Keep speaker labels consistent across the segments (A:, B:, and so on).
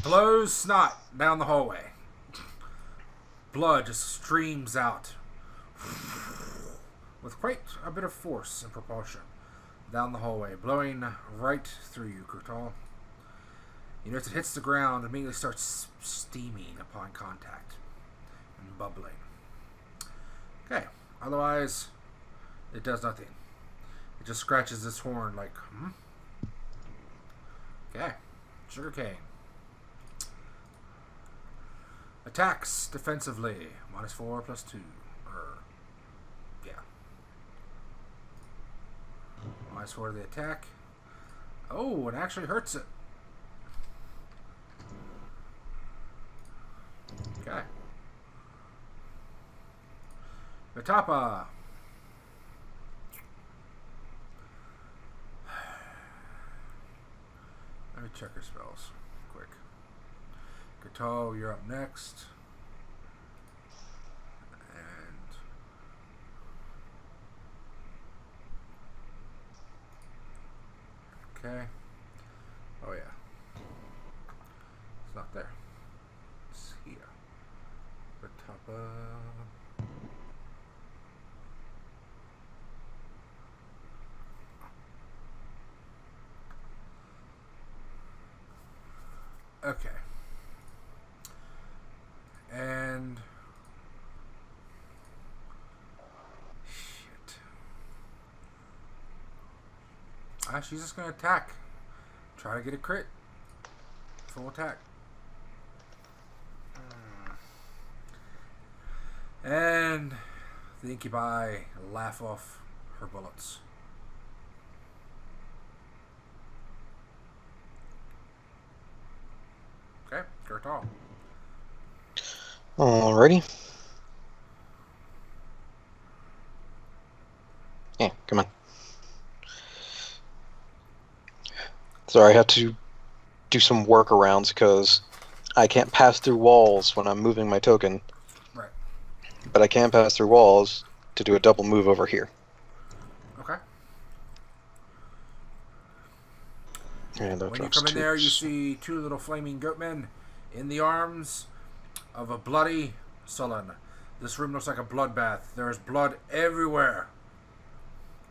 A: blows snot down the hallway. Blood just streams out with quite a bit of force and propulsion down the hallway, blowing right through you, Kurtal. You notice it hits the ground and immediately starts steaming upon contact and bubbling. Okay, otherwise, it does nothing. It just scratches its horn like, Okay, sugarcane. Attacks defensively, -4/+2. Yeah. -4 to the attack. Oh, it actually hurts it. Okay. Matapa. Let me check her spells quick. Kurtal, you're up next. And okay. Oh yeah. It's not there. It's here. Matapa. Okay. And shit. She's just gonna attack. Try to get a crit. Full attack. And the incubi laugh off her bullets. Okay, Kurtal.
B: Alrighty. Yeah, come on. Sorry, I have to do some workarounds because I can't pass through walls when I'm moving my token.
A: Right.
B: But I can pass through walls to do a double move over here.
A: Okay.
B: And
A: when you come in there, you see two little flaming goatmen in the arms of a bloody Sollyn. This room looks like a bloodbath. There's blood everywhere.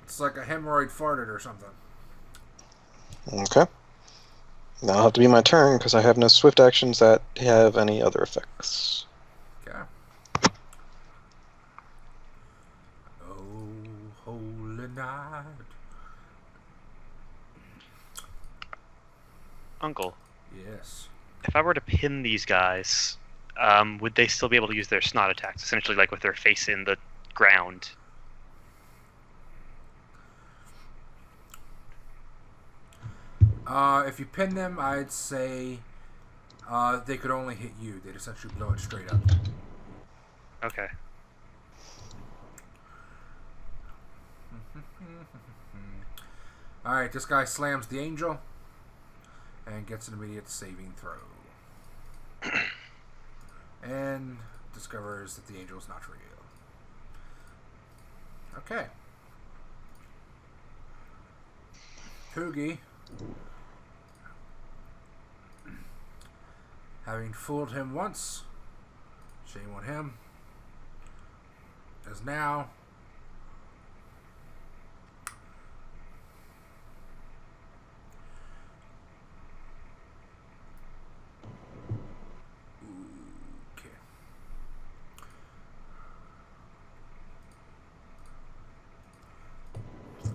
A: It's like a hemorrhoid farted or something.
B: Okay. Now it'll have to be my turn because I have no swift actions that have any other effects.
A: Okay. Oh, holy night.
C: Uncle.
A: Yes.
C: If I were to pin these guys, would they still be able to use their snot attacks? Essentially, like with their face in the ground.
A: If you pin them, I'd say they could only hit you. They'd essentially blow it straight up.
C: Okay.
A: Alright, this guy slams the angel and gets an immediate saving throw. And discovers that the angel is not real. Okay. Poogie, having fooled him once, shame on him, is now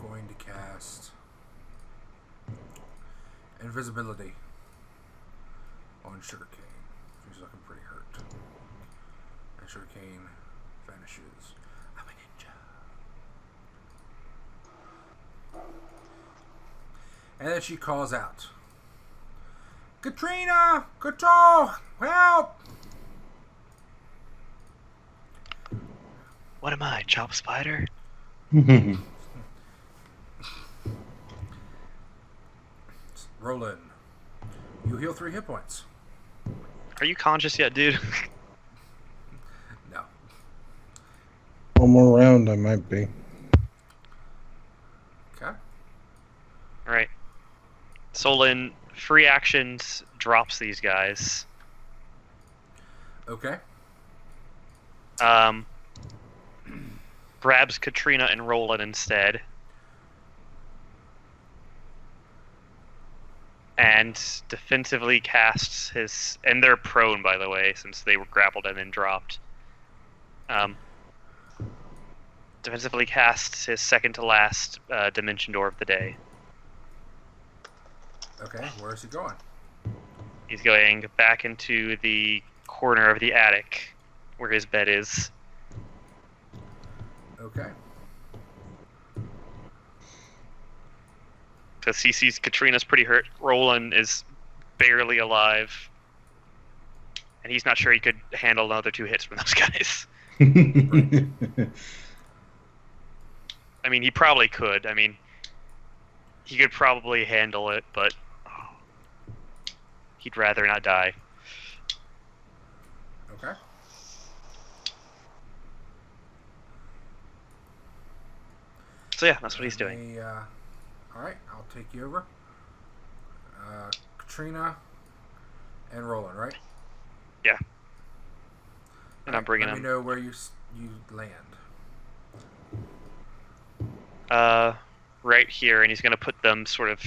A: going to cast invisibility on Sugarcane. She's looking pretty hurt. And Sugarcane vanishes. I'm a ninja. And then she calls out, Katrina! Kurtal! Help!
C: What am I, Chop Spider?
A: Rolun, you heal 3 hit points.
C: Are you conscious yet, dude?
A: No.
D: One more round, I might be.
A: Okay.
C: Alright. Sollyn, free actions, drops these guys.
A: Okay.
C: Grabs Katrina and Rolun instead. And defensively casts his... And they're prone, by the way, since they were grappled and then dropped. Defensively casts his second to last Dimension Door of the day.
A: Okay, where is he going?
C: He's going back into the corner of the attic where his bed is.
A: Okay.
C: Because he sees Katrina's pretty hurt. Rolun is barely alive. And he's not sure he could handle another 2 hits from those guys. I mean, he probably could. I mean, he could probably handle it, but he'd rather not die.
A: Okay.
C: So yeah, that's what he's doing.
A: Alright, I'll take you over. Katrina and Rolun, right?
C: Yeah. And I'm bringing him.
A: Let me know where you land.
C: Right here, and he's going to put them sort of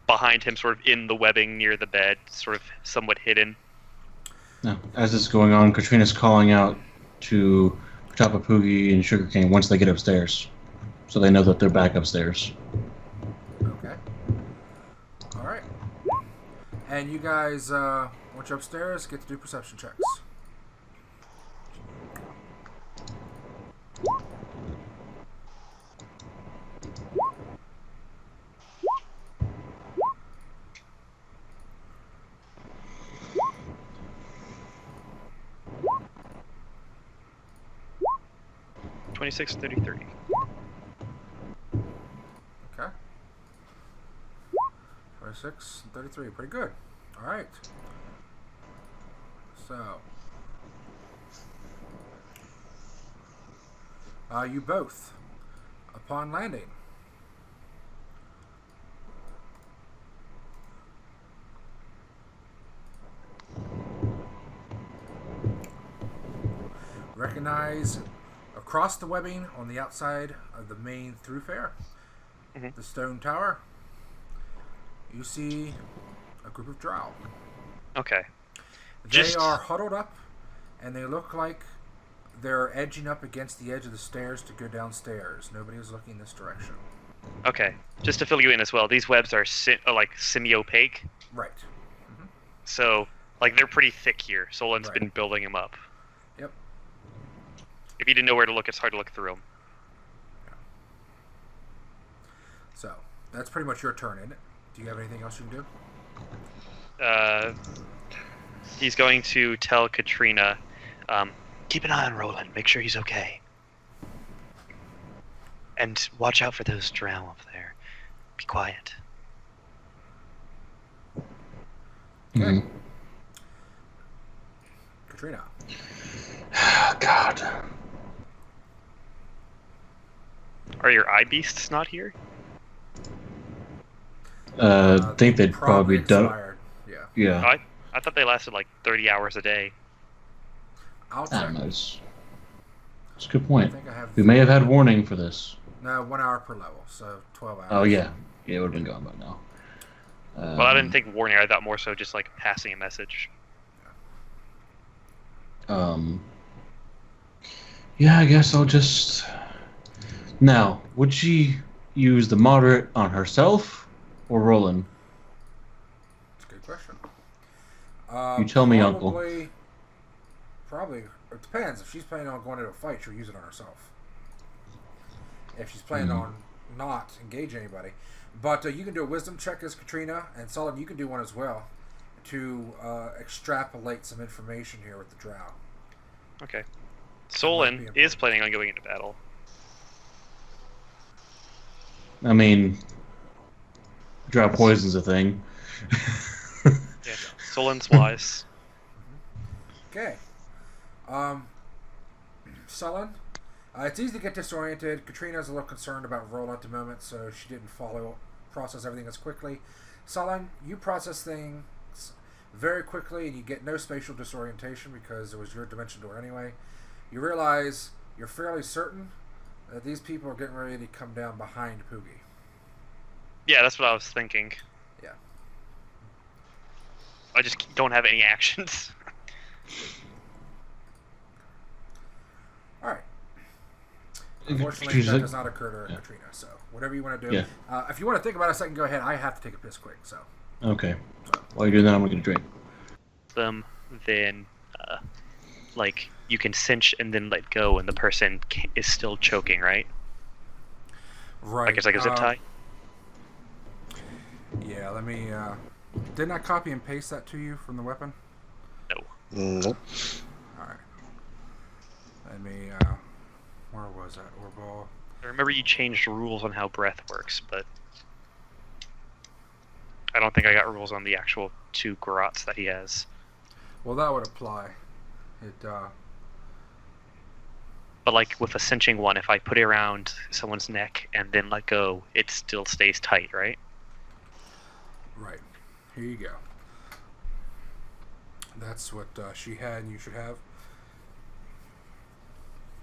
C: behind him, sort of in the webbing near the bed, sort of somewhat hidden.
E: Now, as this is going on, Katrina's calling out to Poogie and Sugarcane once they get upstairs, so they know that they're back upstairs.
A: Okay. Alright. And you guys, once you're upstairs, get to do perception checks.
C: (26, 30, 30).
A: Okay. 26 and 33. Pretty good. Alright. So. You both, upon landing, recognize across the webbing on the outside of the main thoroughfare, the stone tower, you see a group of drow.
C: Okay.
A: They are huddled up, and they look like they're edging up against the edge of the stairs to go downstairs. Nobody is looking this direction.
C: Okay. Just to fill you in as well, these webs are like semi-opaque.
A: Right.
C: So, like, they're pretty thick here. Sollyn's
A: Right.
C: been building them up.
A: Yep.
C: If you didn't know where to look, it's hard to look through them.
A: So, that's pretty much your turn, isn't it? Do you have anything else you can do?
C: He's going to tell Katrina, keep an eye on Rolun, make sure he's okay. And watch out for those drow up there. Be quiet.
A: Okay. Katrina.
E: God.
C: Are your eye beasts not here?
E: Think they'd probably done.
A: expired. Yeah.
E: Yeah.
C: I thought they lasted like 30 hours a day.
A: I'll
E: I
A: check.
E: don't know. It's a good point.
A: I think I have.
E: We may have had warning for this.
A: No, 1 hour per level, so 12 hours.
E: Oh yeah, it would have been gone by now.
C: Well, I didn't think warning. I thought more so just like passing a message.
E: Yeah, I guess I'll just. Now, would she use the moderate on herself or Rolun?
A: That's a good question.
E: You tell me, Uncle.
A: Probably. It depends. If she's planning on going into a fight, she'll use it on herself. If she's planning on not engage anybody. But you can do a wisdom check as Katrina, and Sollyn, you can do one as well to extrapolate some information here with the drow.
C: Okay. Sollyn is planning on going into battle.
E: I mean, drought poison's a thing.
C: Yeah. Sollyn's wise.
A: Okay. Sollyn, it's easy to get disoriented. Katrina's a little concerned about Rolun at the moment, so she didn't process everything as quickly. Sollyn, you process things very quickly, and you get no spatial disorientation because it was your dimension door anyway. You realize you're fairly certain that these people are getting ready to come down behind Poogie.
C: Yeah, that's what I was thinking.
A: Yeah.
C: I just don't have any actions.
A: All right. Unfortunately, that does not occur to Katrina. So whatever you want to do.
E: Yeah.
A: If you want to think about it a second, go ahead. I have to take a piss quick. So.
E: Okay. While you're doing that, I'm gonna get a drink.
C: Then, like, you can cinch and then let go, and the person is still choking, right?
A: Right.
C: Like it's like a zip tie.
A: Yeah. Let me. Didn't I copy and paste that to you from the weapon?
C: No.
B: Nope.
A: All right. Let me. Where was that? Orball.
C: I remember you changed rules on how breath works, but I don't think I got rules on the actual 2 garrots that he has.
A: Well, that would apply. It.
C: But like with a cinching one, if I put it around someone's neck and then let go, it still stays tight, right?
A: Right. Here you go. That's what she had and you should have.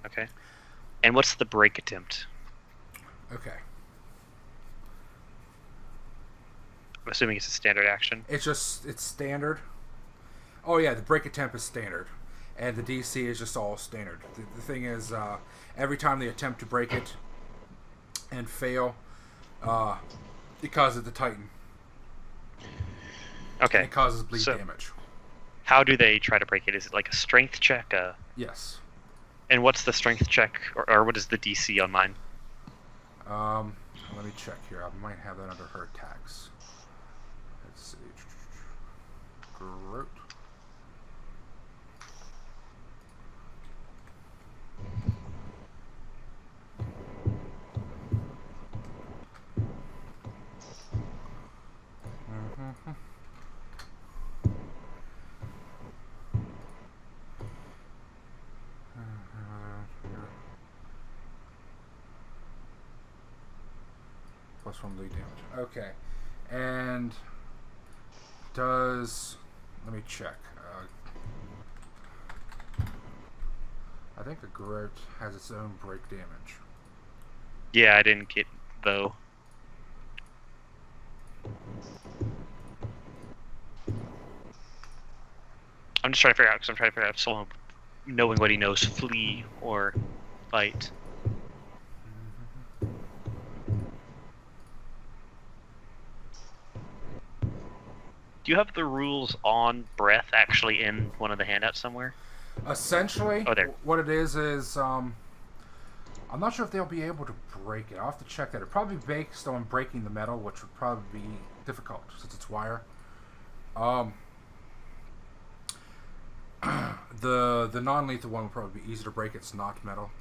C: Okay. And what's the break attempt?
A: Okay.
C: I'm assuming it's a standard action.
A: It's standard. Oh yeah, the break attempt is standard. And the DC is just all standard. The thing is, every time they attempt to break it and fail, it causes the Titan.
C: Okay.
A: And it causes bleed damage.
C: How do they try to break it? Is it like a strength check?
A: Yes.
C: And what's the strength check, or what is the DC on mine?
A: Let me check here. I might have that under her attacks. Let's see. Groot. Plus 1 bleed damage. Okay. And does... Let me check. I think the Groot has its own break damage.
C: Yeah, I didn't get though. I'm just trying to figure out, because I'm trying to figure out if someone knowing what he knows, flee or fight. Do you have the rules on breath actually in one of the handouts somewhere?
A: Essentially,
C: there.
A: What it is I'm not sure if they'll be able to break it. I'll have to check that. It'd probably be based on breaking the metal, which would probably be difficult since it's wire. The non-lethal one would probably be easy to break. It's not metal.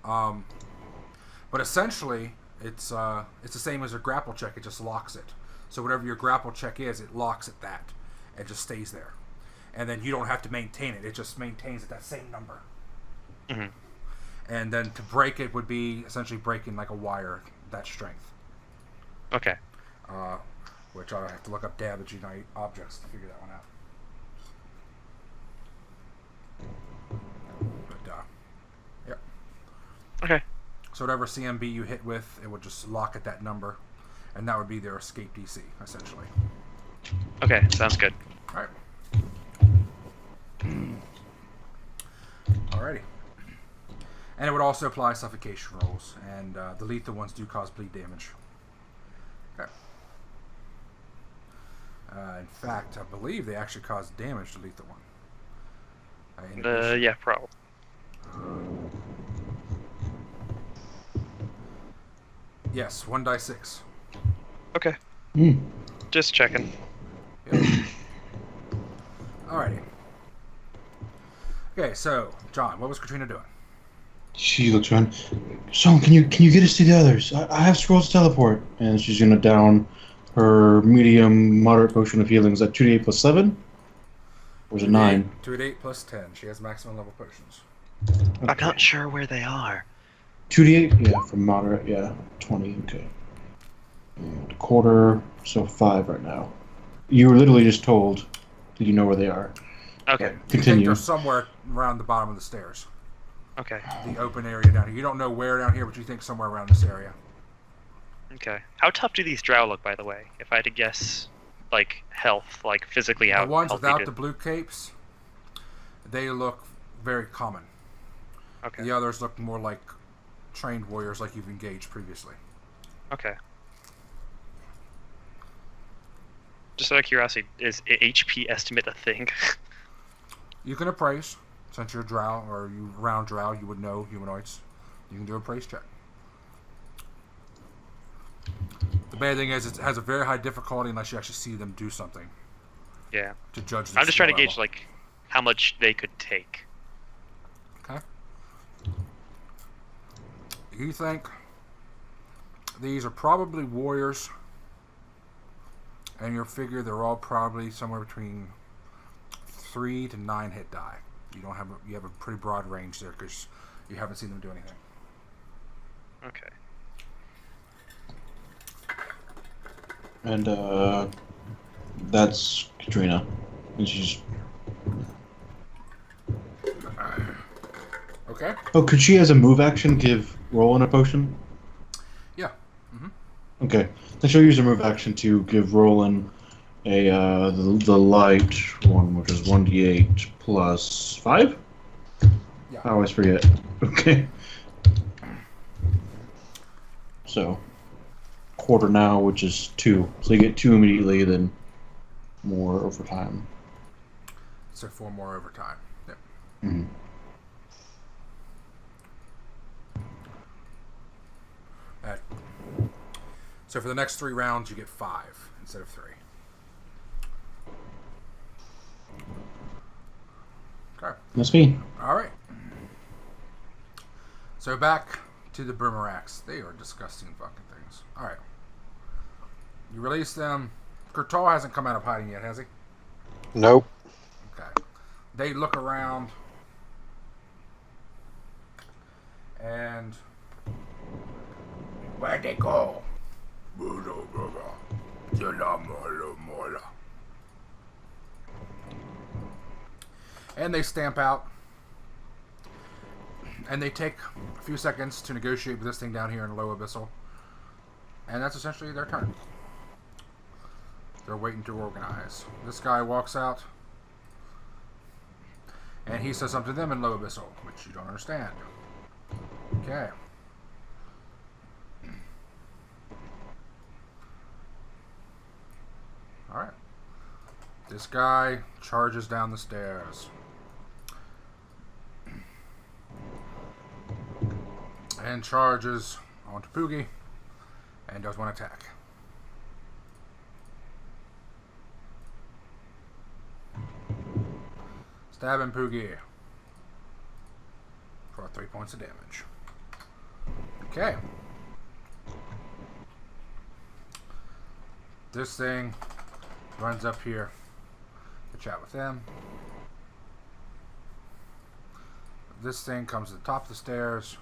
A: But essentially, it's the same as a grapple check. It just locks it. So whatever your grapple check is, it locks at that. It just stays there. And then you don't have to maintain it. It just maintains at that same number.
C: Mm-hmm.
A: And then to break it would be essentially breaking like a wire, that strength.
C: Okay.
A: Which I have to look up damaging objects to figure that one out. But, yep.
C: Okay.
A: So whatever CMB you hit with, it would just lock at that number. And that would be their escape DC, essentially.
C: Okay, sounds good.
A: Alright. Alrighty. And it would also apply suffocation rolls, and the lethal ones do cause bleed damage. Okay. In fact, I believe they actually cause damage to lethal one.
C: Yeah, probably.
A: Yes, 1d6.
C: Okay.
D: Hmm.
C: Just checking.
A: Yep. Alrighty. Okay, so John, what was Katrina doing?
E: She looks around. So can you get us to the others? I have scrolls to teleport, and she's gonna down her medium moderate potion of healing. Is that 2d8 plus 7? Or is it 9?
A: 2d8 plus 10. She has maximum level potions.
E: Okay.
C: I'm not sure where they are.
E: 2d8? Yeah, for moderate, yeah. 20, okay. And quarter, so 5 right now. You were literally just told Do you know where they are?
C: Okay.
A: You think
E: Continue.
A: they're somewhere around the bottom of the stairs.
C: Okay.
A: The open area down here. You don't know where down here, but you think somewhere around this area.
C: Okay. How tough do these drow look, by the way? If I had to guess, like health, like physically how
A: The ones
C: healthy
A: without
C: do-
A: the blue capes, they look very common.
C: Okay.
A: The others look more like trained warriors like you've engaged previously.
C: Okay. Just out of curiosity, is HP estimate a thing?
A: You can appraise. Since you're a drow, or you round drow, you would know humanoids. You can do a appraise check. The bad thing is it has a very high difficulty unless you actually see them do something
C: Yeah.
A: to judge this
C: I'm just trying to
A: skill
C: gauge
A: level.
C: like how much they could take.
A: Okay. You think these are probably warriors, and you figure they're all probably somewhere between 3 to 9 hit die. You have a pretty broad range there because you haven't seen them do anything.
C: Okay.
E: And that's Katrina. And she's.
A: Okay.
E: Oh, could she, as a move action, give Rolun a potion?
A: Yeah. Mm-hmm.
E: Okay. Then she'll use her move action to give Rolun a the light one, which is 1d8 plus 5.
A: Yeah.
E: I always forget. Okay. So, quarter now, which is 2. So you get 2 immediately, then more over time.
A: So 4 more over time. Yep.
E: Mm-hmm.
A: So for the next 3 rounds, you get 5 instead of 3. Okay.
E: That's me.
A: All right. So back to the boomerangs. They are disgusting fucking things. All right. You release them. Kurtal hasn't come out of hiding yet, has he?
B: Nope.
A: Okay. They look around. And where'd they go? And they stamp out. And they take a few seconds to negotiate with this thing down here in Low Abyssal. And that's essentially their turn. They're waiting to organize. This guy walks out. And he says something to them in Low Abyssal, which you don't understand. Okay. Alright. This guy charges down the stairs. And charges onto Poogie. And does 1 attack. Stabbing Poogie. For 3 points of damage. Okay. This thing runs up here to chat with them. This thing comes to the top of the stairs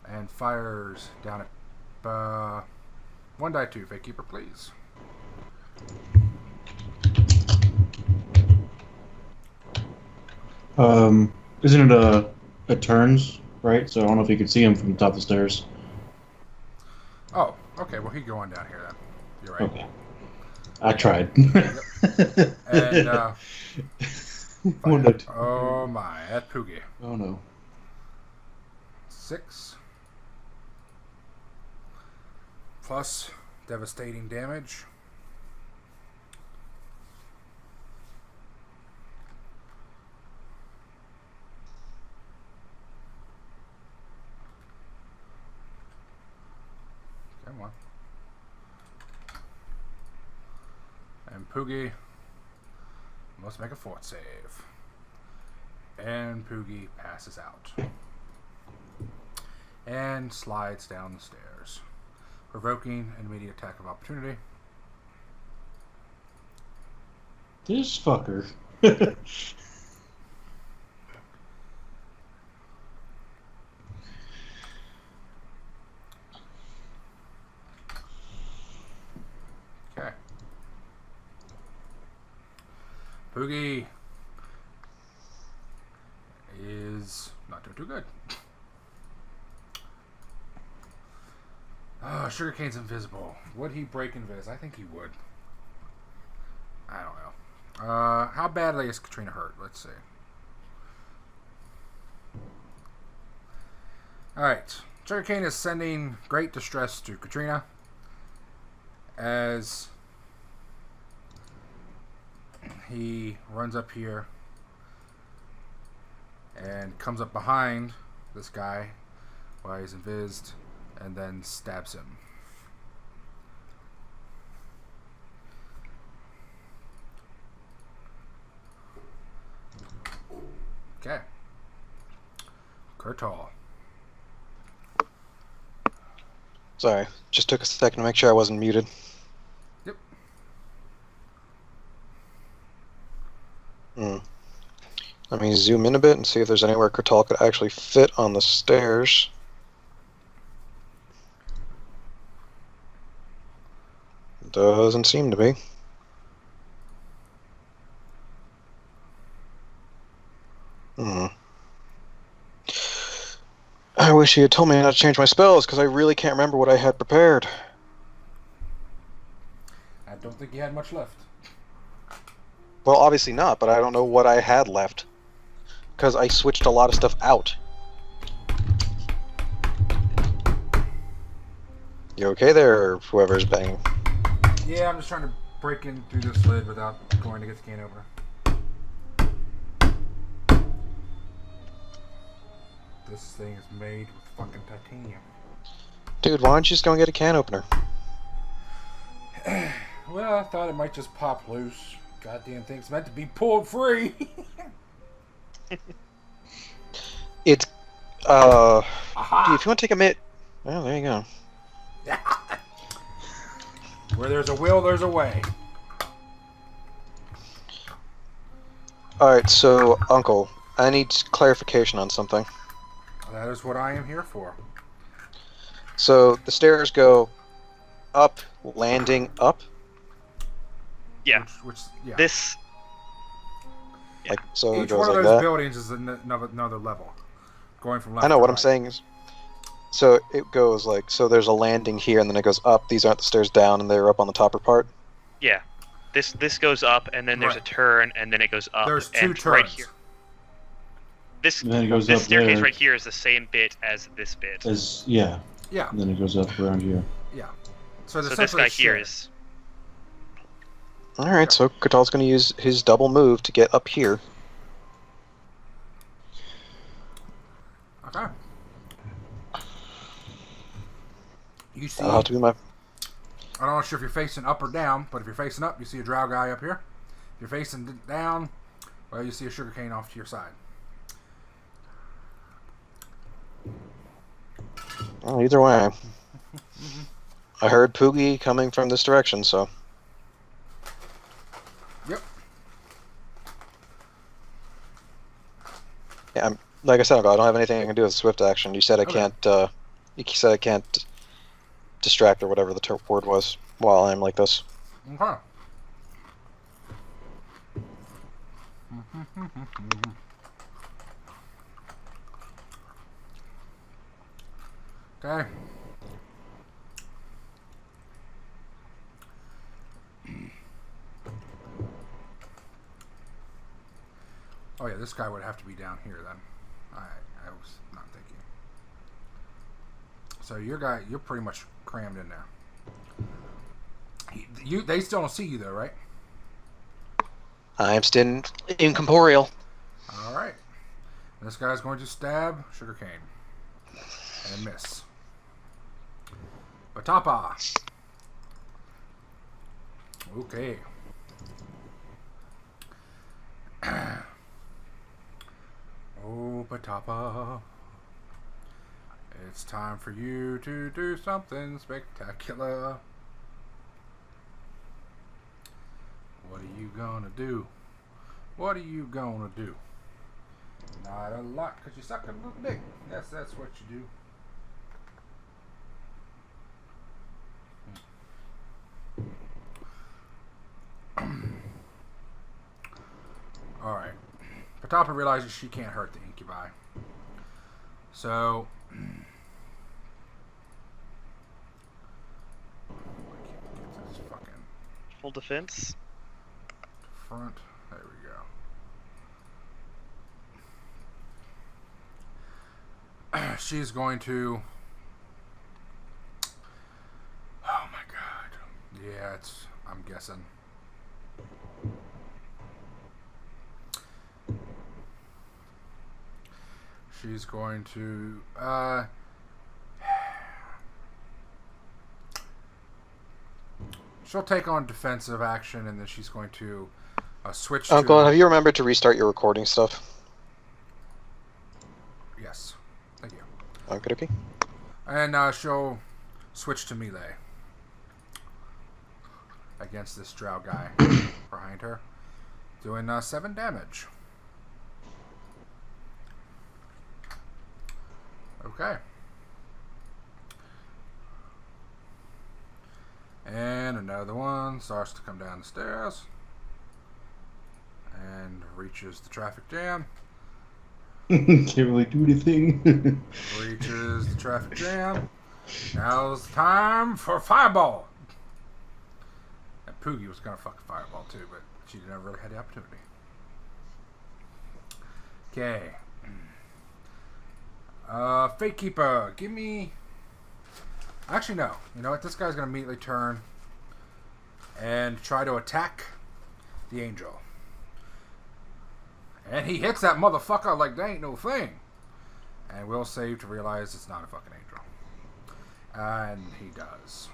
A: and fires down at 1 die 2. Fake keeper, please.
E: Isn't it turns, right? So I don't know if you could see him from the top of the stairs.
A: Oh, okay. Well, he'd go on down here then. You're right.
E: Okay. I tried.
A: And
E: 1 die 2.
A: oh my, at Poogie.
E: Oh no.
A: 6 plus devastating damage. Come on. And Poogie must make a fort save. And Poogie passes out. And slides down the stairs, provoking an immediate attack of opportunity.
E: This fucker.
A: Okay. Poogie is not doing too good. Sugarcane's invisible. Would he break invis? I think he would. I don't know. How badly is Katrina hurt? Let's see. Alright. Sugarcane is sending great distress to Katrina as he runs up here and comes up behind this guy while he's invised and then stabs him. Okay. Kurtal.
B: Sorry, just took a second to make sure I wasn't muted.
A: Yep.
B: Let me zoom in a bit and see if there's anywhere Kurtal could actually fit on the stairs. Doesn't seem to be. I wish he had told me not to change my spells, because I really can't remember what I had prepared.
A: I don't think you had much left.
B: Well, obviously not, but I don't know what I had left. Because I switched a lot of stuff out. You okay there, or whoever's banging?
A: Yeah, I'm just trying to break in through this lid without going to get the can opener. This thing is made with fucking titanium.
B: Dude, why don't you just go and get a can opener?
A: Well, I thought it might just pop loose. Goddamn thing's meant to be pulled free.
B: It's,
A: Aha!
B: dude, if you want to take a minute... Well, there you go.
A: Where there's a will, there's a way.
B: Alright, so, Uncle, I need clarification on something.
A: That is what I am here for.
B: So, the stairs go up, landing up?
C: Yeah.
A: Yeah.
C: This.
B: Like, so it
A: Each
B: goes
A: one of
B: like
A: those
B: that?
A: buildings is another level. Going from left
B: I know,
A: to
B: what
A: right.
B: I'm saying is... So, it goes like... So, there's a landing here, and then it goes up. These aren't the stairs down, and they're up on the topper part?
C: Yeah. This goes up, and then there's a
A: Right.
C: turn, and then it goes up.
A: There's two
C: and
A: turns.
C: Right here. This
E: And then it goes
C: this
E: up
C: staircase
E: there.
C: right here is the same bit as this bit.
E: Yeah.
A: Yeah,
E: And then it goes up around here.
A: yeah. So,
C: So this
A: essentially
C: guy here
A: shared.
C: is.
B: Alright, so Kurtal's gonna use his double move to get up here.
A: Okay. You see,
B: That'll have to be my...
A: I'm not sure if you're facing up or down, but if you're facing up, you see a drow guy up here. If you're facing down, well, you see a sugarcane off to your side.
B: Well, either way. I heard Poogie coming from this direction, so...
A: Yep.
B: Yeah, like I said, I don't have anything I can do with swift action. You said I
A: Okay.
B: can't, you said I can't distract or whatever the word was while I'm like this.
A: Okay. Okay. Oh yeah, this guy would have to be down here then. I was not thinking. So you're pretty much crammed in there. They still don't see you though, right?
B: I'm still incorporeal.
A: All right. This guy's going to stab Sugarcane and miss. Batapa. Okay. Oh, Batapa. It's time for you to do something spectacular. What are you gonna do? What are you gonna do? Not a lot, because you suck a little dick. Yes, that's what you do. Alright. Patapa realizes she can't hurt the incubi. So... I can't get this fucking
C: Full defense.
A: front. There we go. She's going to... Oh my god. Yeah, it's... I'm guessing. She's going to... she'll take on defensive action, and then she's going to switch
B: Uncle,
A: to...
B: have you remembered to restart your recording stuff?
A: Yes. Thank you.
B: Okay.
A: And she'll switch to melee against this drow guy behind her, doing 7 damage. Okay. And another one starts to come down the stairs and reaches the traffic jam.
E: Can't really do anything.
A: Reaches the traffic jam. Now's the time for fireball. And Poogie was gonna fucking fireball too, but she never really had the opportunity. Okay. Fate Keeper, give me... Actually, no. You know what? This guy's gonna immediately turn and try to attack the angel. And he hits that motherfucker like that ain't no thing. And we'll save to realize it's not a fucking angel. And he does.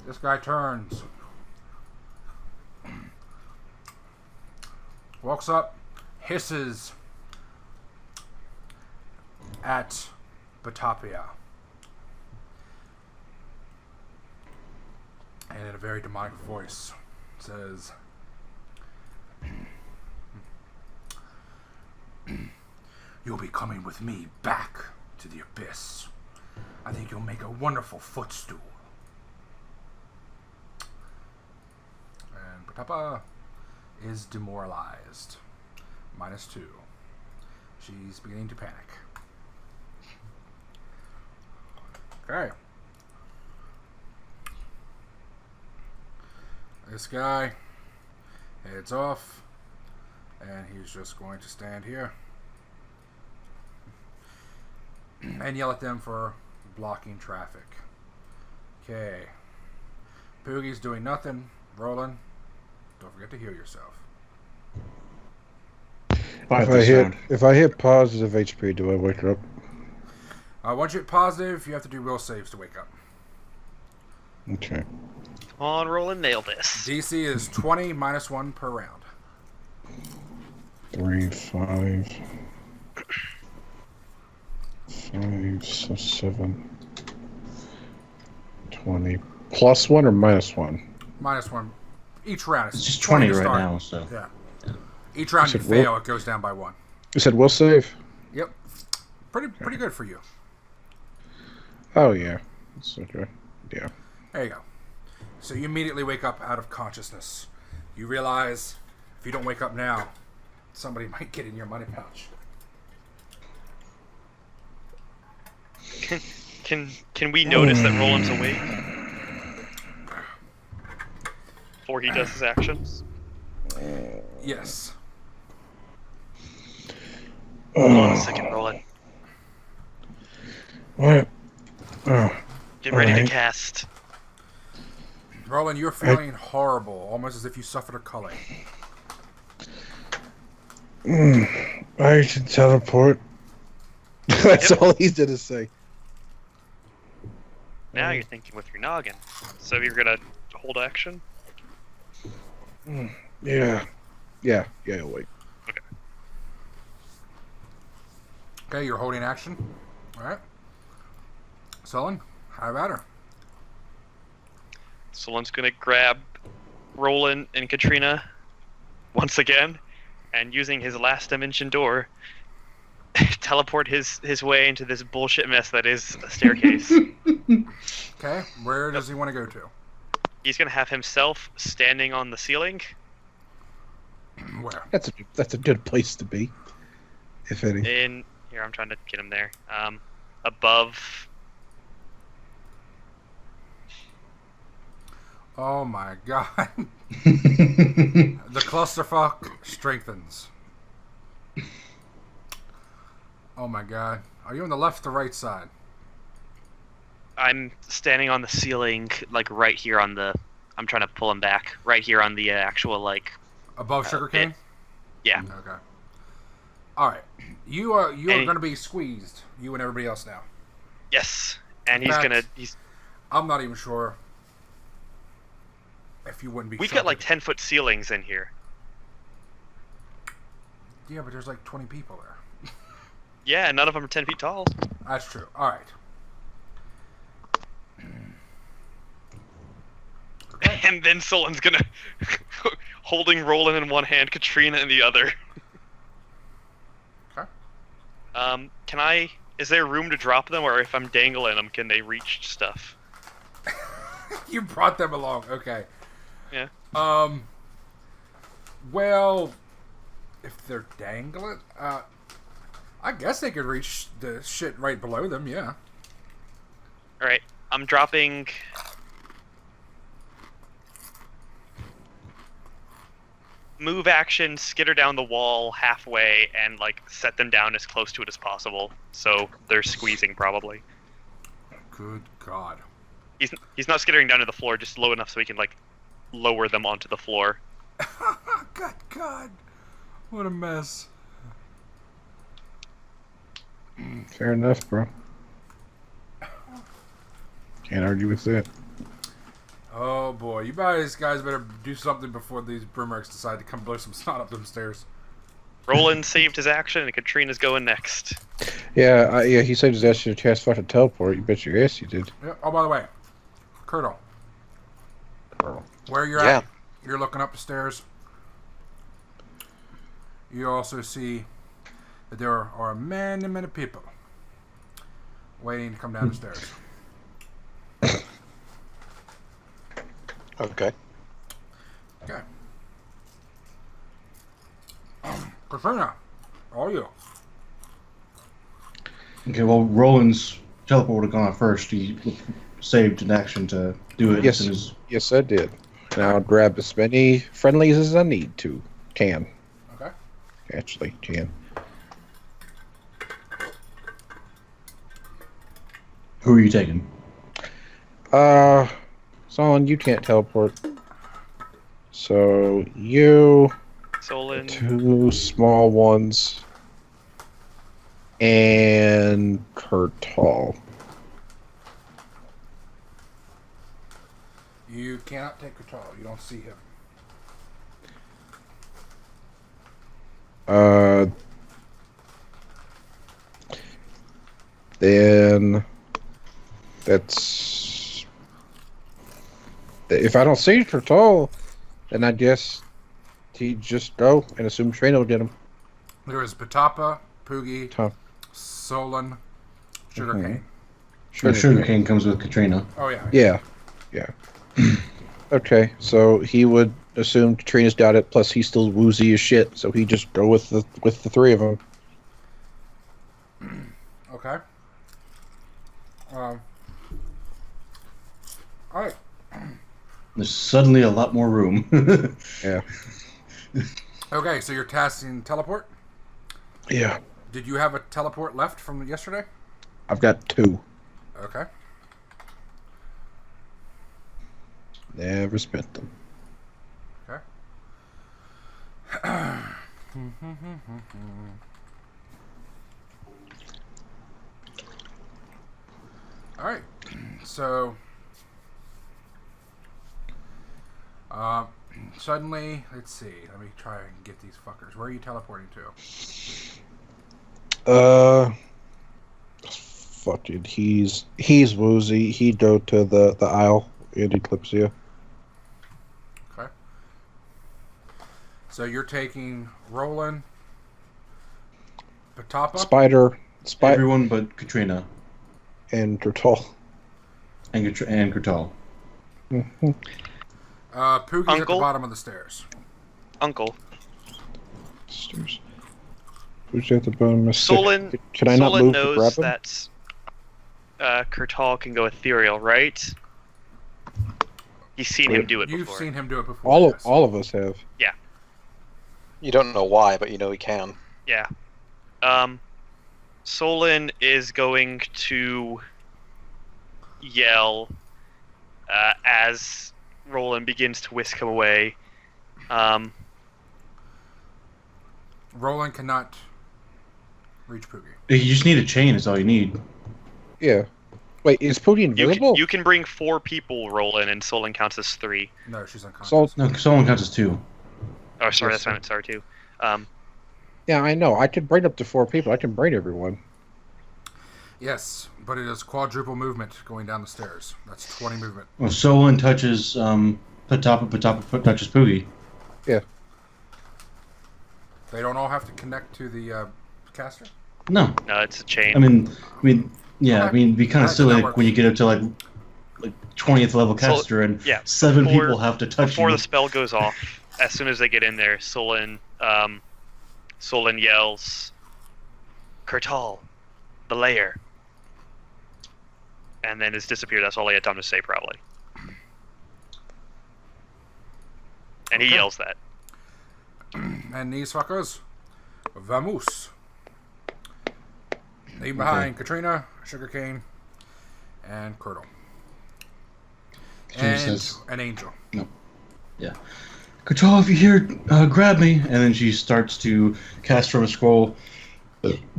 A: This guy turns. Walks up, hisses at Batopia. And in a very demonic voice says, "You'll be coming with me back to the abyss. I think you'll make a wonderful footstool." And Batapa is demoralized. -2. She's beginning to panic. Okay. This guy heads off, and he's just going to stand here and yell at them for blocking traffic. Okay. Poogie's doing nothing. Rolun, don't forget to heal yourself.
D: If I hit positive HP, do I wake her up?
A: Once you hit positive, you have to do will saves to wake up.
D: Okay.
C: Come on, Rolun, nail this.
A: DC is 20 -1 per round.
D: 3, 5, 5, so 7, 20. +1 or -1?
A: -1. Each round.
E: It's just 20
A: to
E: right
A: start.
E: now, so.
A: Yeah. Each round you
D: Said
A: fail, it goes down by 1.
D: You said will save?
A: Yep. Pretty good for you.
D: Oh, yeah. That's okay. Yeah.
A: There you go. So you immediately wake up out of consciousness. You realize if you don't wake up now, somebody might get in your money pouch.
C: Can we notice that Roland's awake before he does his actions?
A: Yes.
C: Hold on a second, Roland.
D: What? Oh.
C: Get ready to
D: Alright.
C: cast.
A: Rolun, you're feeling horrible, almost as if you suffered a culling.
D: I should teleport. That's
C: Yep.
D: all he did to say.
C: Now you're thinking with your noggin. So you're gonna hold action?
D: Yeah. Yeah, wait.
A: Okay, you're holding action. Alright. Sollyn, how about her?
C: Someone's gonna grab Rolun and Katrina once again, and using his last dimension door, teleport his way into this bullshit mess that is a staircase.
A: Okay, where does he want to go to?
C: He's gonna have himself standing on the ceiling.
A: Where?
D: That's a good place to be, if any.
C: In here, I'm trying to get him there. Above.
A: Oh my god. The clusterfuck strengthens. Oh my god. Are you on the left or right side?
C: I'm standing on the ceiling, like right here on the. I'm trying to pull him back. Right here on the actual like.
A: Above sugarcane?
C: bit. Yeah.
A: Okay. Alright. You are gonna be squeezed. You and everybody else now.
C: Yes. And
A: In
C: he's
A: fact,
C: gonna.
A: I'm not even sure if you wouldn't be.
C: We've got like 10-foot ceilings in here.
A: Yeah, but there's like 20 people there.
C: Yeah, none of them are 10 feet tall.
A: That's true. Alright.
C: And then Sollyn's gonna holding Rolun in one hand, Katrina in the other.
A: Okay.
C: Can I? Is there room to drop them, or if I'm dangling them, can they reach stuff?
A: You brought them along. Okay.
C: Yeah.
A: Well, if they're dangling, I guess they could reach the shit right below them. Yeah.
C: All right. I'm dropping. Move action, skitter down the wall halfway, and like set them down as close to it as possible. So they're squeezing probably.
A: Good God.
C: He's not skittering down to the floor, just low enough so he can like lower them onto the floor.
A: Good God. What a mess.
D: Fair enough, bro. Can't argue with that.
A: Oh boy, you guys better do something before these Brimmerks decide to come blow some snot up them stairs.
C: Roland saved his action, and Katrina's going next.
D: Yeah, he saved his ass to cast fucking teleport. You bet your ass he did.
A: Yeah. Oh, by the way, Kurtal, where you're at, you're looking up the stairs. You also see that there are many, many people waiting to come down the stairs.
B: Okay.
A: Okay. Katrina, all you.
E: Okay, well, Roland's teleport would have gone out first. He saved an action to do it.
D: Yes,
E: as soon as...
D: yes, I did. Now I'll grab as many friendlies as I need to. Can.
A: Okay.
D: Actually, can.
E: Who are you taking?
D: Sollyn, you can't teleport. So you,
C: Sollyn.
D: 2 small ones, and Kurtal.
A: You cannot take Kurtal. You don't see him.
D: Then that's. If I don't see Kurtal, then I guess he'd just go and assume Trina will get him.
A: There is Patapa, Poogie,
D: Tom.
A: Sollyn, Sugarcane.
E: Sugarcane comes with Katrina.
A: Oh yeah.
D: Yeah. Okay, so he would assume Katrina's got it. Plus, he's still woozy as shit, so he just go with the 3 of them.
A: Okay. All right.
E: There's suddenly a lot more room.
D: Yeah.
A: Okay, so you're tasking teleport.
D: Yeah.
A: Did you have a teleport left from yesterday?
D: I've got 2.
A: Okay.
D: Never spent them.
A: Okay. All right. So, suddenly, let's see. Let me try and get these fuckers. Where are you teleporting to?
D: Fuck it. He's woozy. He'd go to the Isle in Eclipsia.
A: Okay. So you're taking Rolun, Patapa,
D: Spider,
E: Everyone but Katrina.
D: and Kurtal.
E: and Kurtal.
D: Mhm.
A: Poogie's at the
C: Uncle?
A: bottom of the stairs.
C: Uncle.
D: Stairs. Who's at the bottom of the
C: Sollyn.
D: stairs? Can I not
C: Sollyn
D: move to grab
C: knows
D: him?
C: that Kurtal can go ethereal, right? He's seen him do it
A: You've
C: before.
A: seen him do it before. yes.
D: All of us have.
B: You don't know why, but you know he can.
C: Yeah. Sollyn is going to yell as Rolun begins to whisk him away.
A: Rolun cannot reach Poogie.
E: You just need a chain. Is all you need.
D: Yeah. Wait, is Poogie invisible?
C: You can bring 4 people, Rolun, and Sollyn counts as 3.
A: No, she's unconscious.
E: No, someone counts as 2.
C: Oh, sorry,
D: Yes,
C: that's what I meant. Sorry, too.
D: Yeah, I know. I can braid up to 4 people. I can braid everyone.
A: Yes, but it is quadruple movement going down the stairs. That's 20 movement.
E: Well, Sollyn touches Patapa touches Poogie.
D: Yeah.
A: They don't all have to connect to the caster?
E: No,
C: No, it's a chain.
E: I mean, yeah. I mean, it'd be kind of
A: That
E: silly
A: works.
E: when you get up to like 20th level caster and
C: yeah,
E: 7
C: before-
E: people have to touch
C: Before
E: you.
C: the spell goes off, as soon as they get in there, Sollyn yells, "Kurtal, the lair," and then it's disappeared. That's all he had time to say, probably. And he
A: Okay.
C: yells that.
A: And these fuckers, vamos. Leave behind Katrina, Sugarcane, and Kurtal.
E: She
A: And
E: says-
A: an angel.
E: Kurtal, if you hear, grab me. And then she starts to cast from a scroll,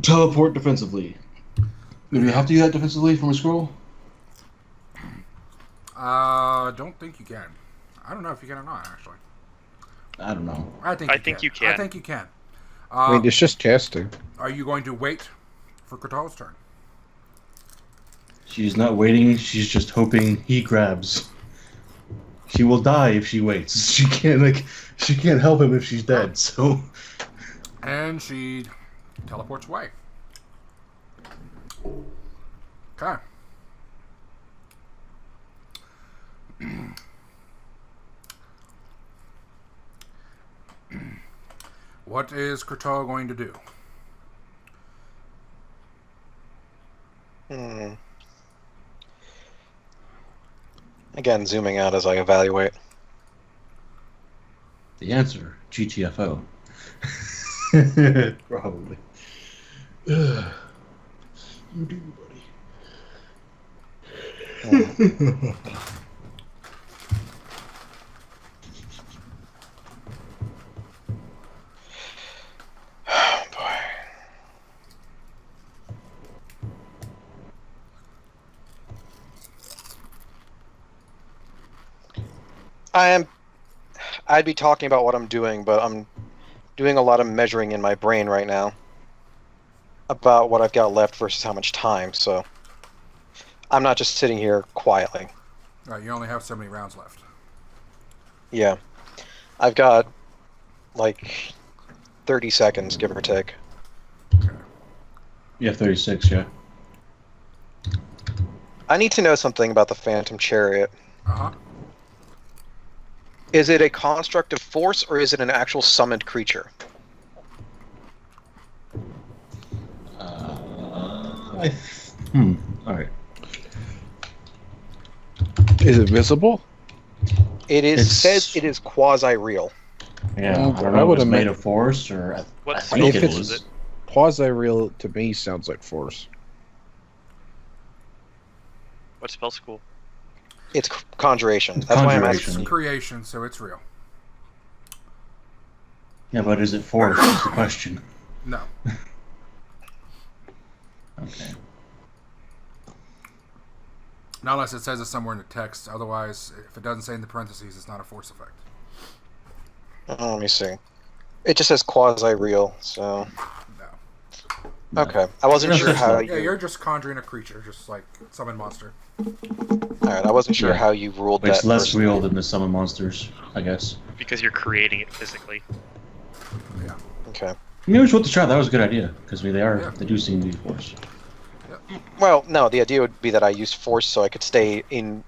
E: teleport defensively. Do you have to do that defensively from a scroll?
A: Don't think you can. I don't know if you can or not, actually.
E: I don't know.
A: I think you can. I think you can.
D: I mean, it's just casting.
A: Are you going to wait for Kurtal's turn?
E: She's not waiting. She's just hoping he grabs. She will die if she waits. She can't help him if she's dead. So
A: And she teleports away. Okay. What is Kurtal going to do?
B: Again, zooming out as I evaluate.
E: the answer, GTFO. Probably. You do, buddy.
B: Boy. I'd be talking about what I'm doing, but I'm doing a lot of measuring in my brain right now about what I've got left versus how much time, so I'm not just sitting here quietly.
A: Right, you only have so many rounds left.
B: Yeah. I've got like 30 seconds, give or take.
E: You have 36, yeah.
B: I need to know something about the Phantom Chariot.
A: Uh-huh.
B: Is it a construct of force, or is it an actual summoned creature?
E: Alright.
D: Is it visible?
B: It is
E: It's-
B: says it is quasi-real.
E: Yeah,
D: Well,
E: I don't
D: I
E: know if
D: would've
E: it's made
D: meant-
E: of force or...
C: What
E: I
C: spell
E: think
D: if
E: it
D: it's-
C: is it?
D: Quasi-real to me sounds like force.
C: What spell school?
B: It's conjuration. That's why I'm
E: Conjuration.
B: asking.
A: It's creation, so it's real.
E: Yeah, but is it force is the question.
A: No.
E: Okay.
A: Not unless it says it somewhere in the text. Otherwise, if it doesn't say in the parentheses, it's not a force effect.
B: Let me see. It just says quasi-real, so...
A: No.
B: Okay. I wasn't
E: No,
B: sure
E: that's
B: how
E: not-
A: Yeah,
B: you...
A: you're just conjuring a creature, just like summon monster.
B: Alright, I wasn't sure
E: Yeah.
B: how you ruled
E: But
B: that.
E: it's less
B: personally.
E: real than the summon monsters, I guess.
C: Because you're creating it physically.
B: Okay.
E: Maybe we should try. That was a good idea, because they
A: Yeah.
E: do seem to be force.
A: Yep.
B: Well, no, the idea would be that I use force so I could stay in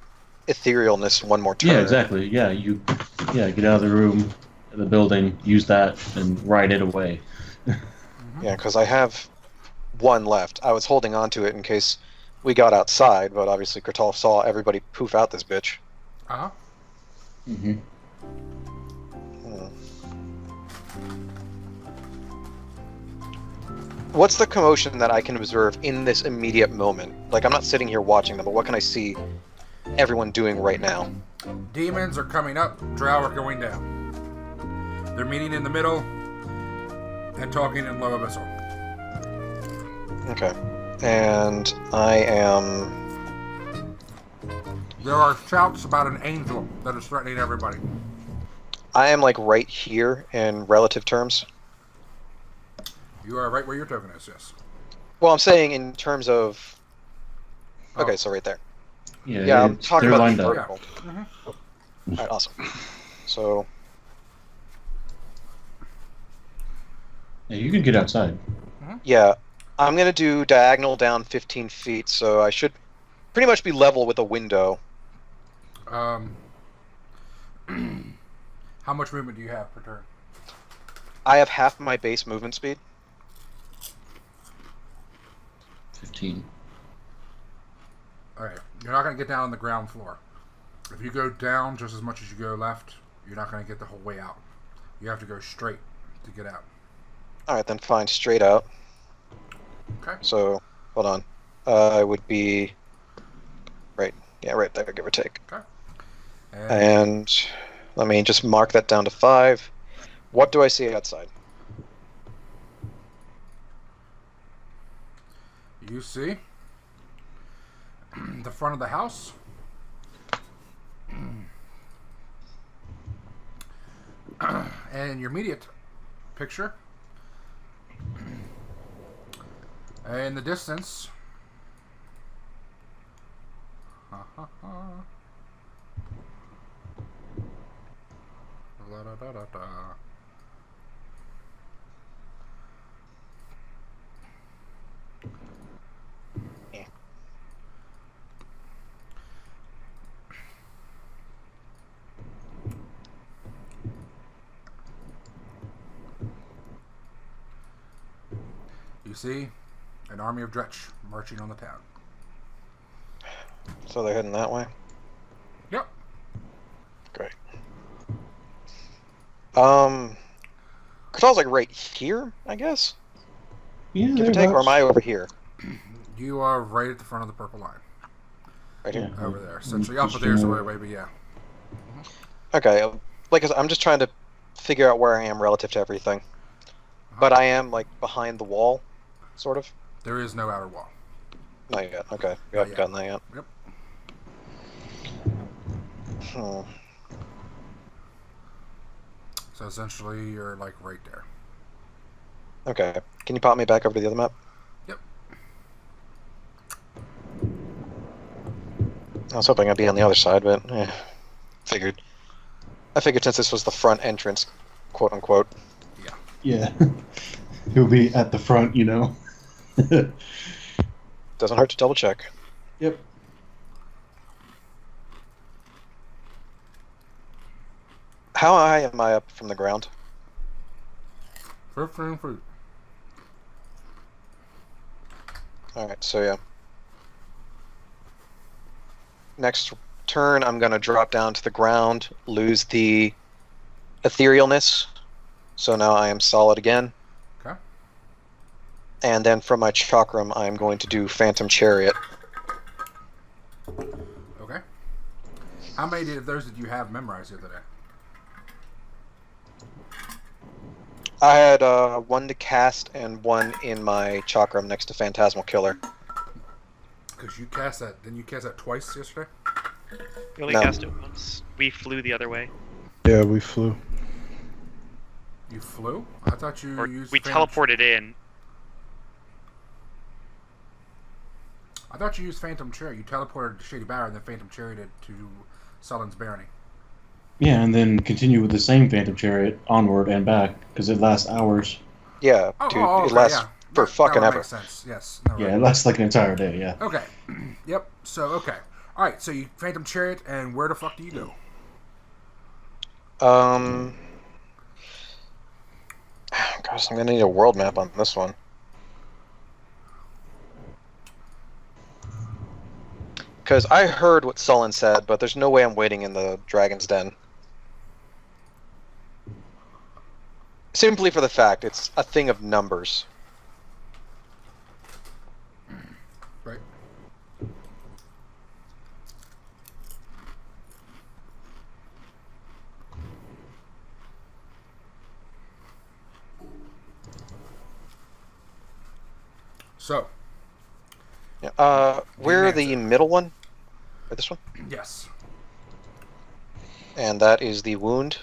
B: etherealness one more turn.
E: Yeah, exactly. Yeah, get out of the room, the building, use that, and ride it away.
B: Yeah, because I have one left. I was holding on to it in case we got outside, but obviously Kurtal saw everybody poof out this bitch.
A: Uh-huh.
E: Mm-hmm.
B: What's the commotion that I can observe in this immediate moment? Like, I'm not sitting here watching them, but what can I see everyone doing right now?
A: Demons are coming up, drow are going down. They're meeting in the middle and talking in low abyssal.
B: Okay. And I am...
A: There are shouts about an angel that is threatening everybody.
B: I am, like, right here in relative terms.
A: You are right where your token is, yes.
B: Well, I'm saying in terms of... Okay,
A: Oh.
B: so right there.
E: Yeah,
B: I'm talking
E: they're
B: about
E: lined
B: the
E: up.
B: vertical.
A: Mm-hmm.
B: Alright, awesome. So,
E: Yeah, you can get outside.
B: yeah, I'm going to do diagonal down 15 feet, so I should pretty much be level with a window.
A: How much movement do you have per turn?
B: I have half my base movement speed.
E: 15.
A: Alright, you're not going to get down on the ground floor. If you go down just as much as you go left, you're not going to get the whole way out. You have to go straight to get out.
B: Alright, then fine, straight out.
A: Okay.
B: So, hold on. I would be... Right, yeah, right there, give or take.
A: Okay.
B: And let me just mark that down to 5. What do I see outside?
A: You see the front of the house. And your immediate picture. In the distance. La-da-da-da-da. You see an army of Dretch marching on the town.
B: So they're heading that way?
A: Yep.
B: Great. Kurtal's like right here, I guess?
E: Yeah,
B: Give or take, or am I over here?
A: You are right at the front of the purple line.
B: Right here?
E: Yeah.
A: Over there. Essentially up, but there's a way, but yeah.
B: Okay, like I'm just trying to figure out where I am relative to everything. But I am, like, behind the wall, sort of?
A: There is no outer wall.
B: Not yet, okay. We
A: Not
B: haven't
A: yet.
B: gotten that yet.
A: Yep.
B: Hmm.
A: So essentially, you're like right there.
B: Okay. Can you pop me back over to the other map?
A: Yep.
B: I was hoping I'd be on the other side, but figured. I figured since this was the front entrance, quote unquote.
E: Yeah. He'll be at the front, you know.
B: Doesn't hurt to double check.
E: Yep.
B: How high am I up from the ground?
A: 15 feet.
B: Alright, so yeah. Next turn, I'm going to drop down to the ground, lose the etherealness. So now I am solid again.
A: Okay.
B: And then from my chakram, I'm going to do Phantom Chariot.
A: Okay. How many of those did you have memorized the other day?
B: I had one to cast and one in my chakram next to Phantasmal Killer.
A: Because you cast that. Didn't you cast that twice yesterday?
C: We only
B: No.
C: cast it once. We flew the other way.
D: Yeah, we flew.
A: You flew? I thought you
C: Or
A: used.
C: we teleported in.
A: I thought you used Phantom Chariot. You teleported to Shady Bower and then Phantom Charioted to Sollyn's Barony.
E: Yeah, and then continue with the same Phantom Chariot onward and back, because it lasts hours.
B: Yeah,
A: Oh,
B: dude,
A: oh,
B: it
A: okay,
B: lasts
A: yeah.
B: fucking
A: that would
B: ever.
A: make sense. Yes. No,
E: Yeah,
A: right.
E: it lasts like an entire day. Yeah.
A: Okay. Yep. So okay. All right. So you Phantom Chariot, and where the fuck do you go?
B: Gosh, I'm gonna need a world map on this one. Because I heard what Sollyn said, but there's no way I'm waiting in the Dragon's Den. Simply for the fact it's a thing of numbers.
A: Right. So.
B: Yeah. Where
A: answer.
B: the middle one? Or this one?
A: Yes.
B: And that is the wound.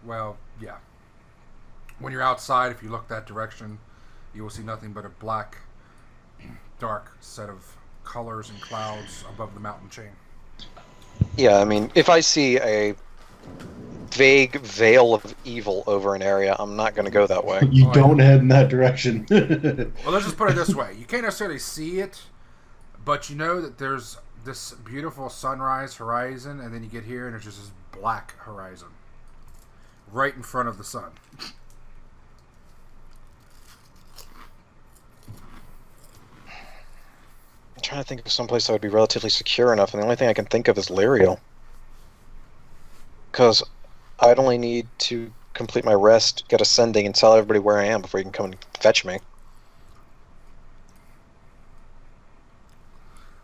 A: Well, yeah. When you're outside, if you look that direction, you will see nothing but a black, dark set of colors and clouds above the mountain chain.
B: Yeah, I mean, if I see a vague veil of evil over an area, I'm not going to go that way.
E: You
A: Oh,
E: don't head in that direction.
A: Well, let's just put it this way. You can't necessarily see it, but you know that there's this beautiful sunrise horizon, and then you get here, and there's just this black horizon right in front of the sun.
B: I'm trying to think of someplace that would be relatively secure enough, and the only thing I can think of is Lyriel. Because I'd only need to complete my rest, get ascending, and tell everybody where I am before you can come and fetch me.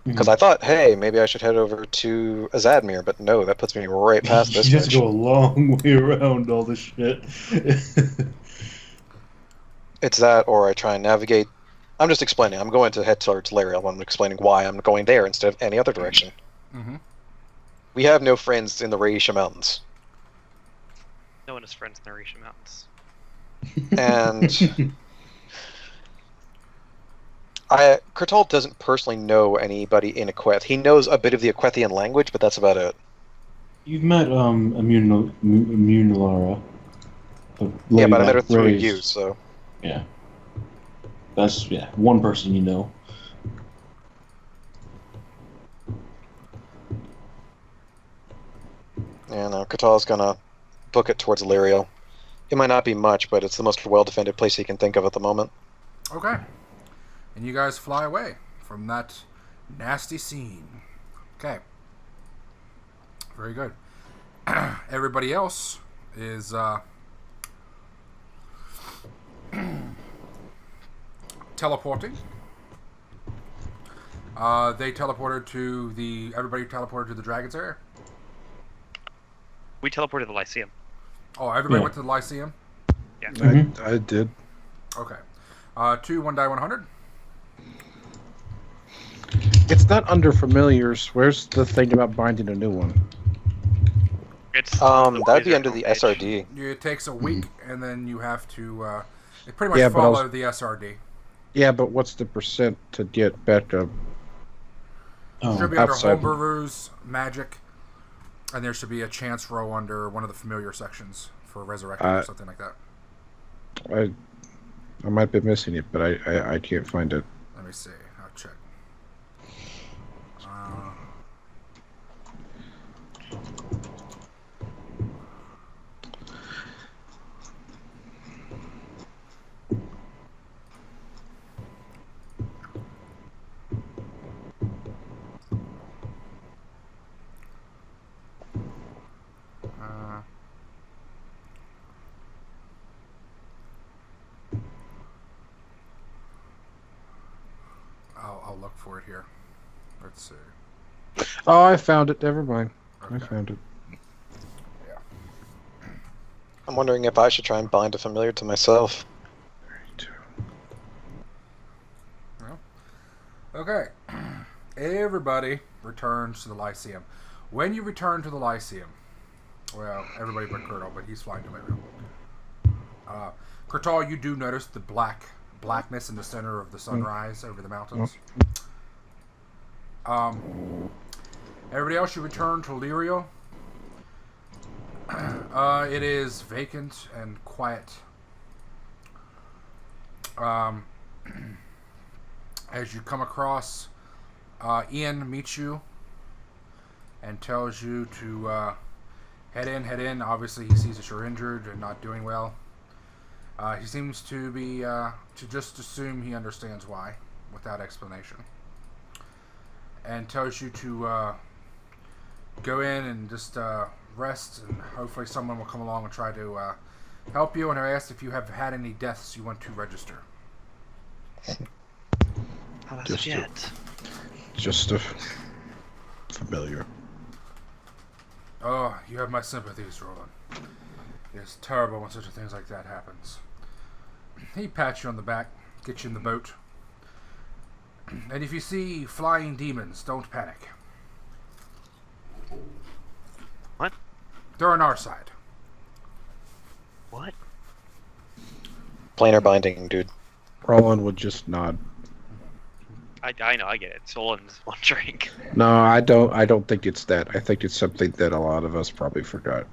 B: Because I thought, hey, maybe I should head over to Azadmir, but no, that puts me right past this
E: You have to
B: bitch.
E: go a long way around all this shit.
B: It's that, or I try and navigate. I'm just explaining. I'm going to head towards Lyriel. I'm explaining why I'm going there instead of any other direction.
A: Mm-hmm.
B: We have no friends in the Raisha Mountains.
C: No one is friends in the Orisha Mountains.
B: And Kurtal doesn't personally know anybody in Equeth. He knows a bit of the Equethian language, but that's about it.
E: You've met Immunalara.
B: Yeah, but I met her through you, so...
E: Yeah. That's, one person you know.
B: Yeah, no, Kurtal's gonna book it towards Lyriel. It might not be much, but it's the most well-defended place he can think of at the moment.
A: Okay. And you guys fly away from that nasty scene. Okay. Very good. Everybody else is teleporting. They teleported to the... Everybody teleported to the Dragon's area?
C: We teleported to the Lyceum.
A: Oh, everybody
E: Yeah.
A: went to the Lyceum?
C: Yeah.
E: Mhm.
D: I did.
A: Okay. 2 1 die 100.
D: It's not under familiars. Where's the thing about binding a new one?
C: It's
B: That'd be under the SRD.
A: It takes a week, and then you have to... it pretty much
D: Yeah, but I was-
A: follow the SRD.
D: Yeah, but what's the percent to get back up?
A: Should be
E: Oh,
A: under
D: outside.
A: Homebrews, Magic, and there should be a chance row under one of the familiar sections for Resurrecting or something like that.
D: I might be missing it, but I can't find it.
A: Let me see. I'll check. I'll look for it here. Let's see.
D: Oh, I found it. Never mind. I
A: Okay.
D: found it.
B: I'm wondering if I should try and bind a familiar to myself.
A: Okay. Everybody returns to the Lyceum. When you return to the Lyceum, well, everybody but Kurtal, but he's flying to Lyriel. Kurtal, you do notice the blackness in the center of the sunrise over the mountains. Everybody else, you return to Lyriel. It is vacant and quiet. Um, as you come across, Ian meets you and tells you to head in. Obviously, he sees that you're injured and not doing well. He seems to be to just assume he understands why, without explanation, and tells you to go in and just rest, and hopefully someone will come along and try to help you. And I asked if you have had any deaths you want to register.
D: Just a familiar.
A: Oh, you have my sympathies, Rolun. It's terrible when such a things like that happens. He pats you on the back, gets you in the boat. And if you see flying demons, don't panic.
C: What?
A: They're on our side.
C: What?
B: Planar binding, dude.
D: Rolun would just nod.
C: I know, I get it. Sollyn's one drink.
D: No, I don't think it's that. I think it's something that a lot of us probably forgot.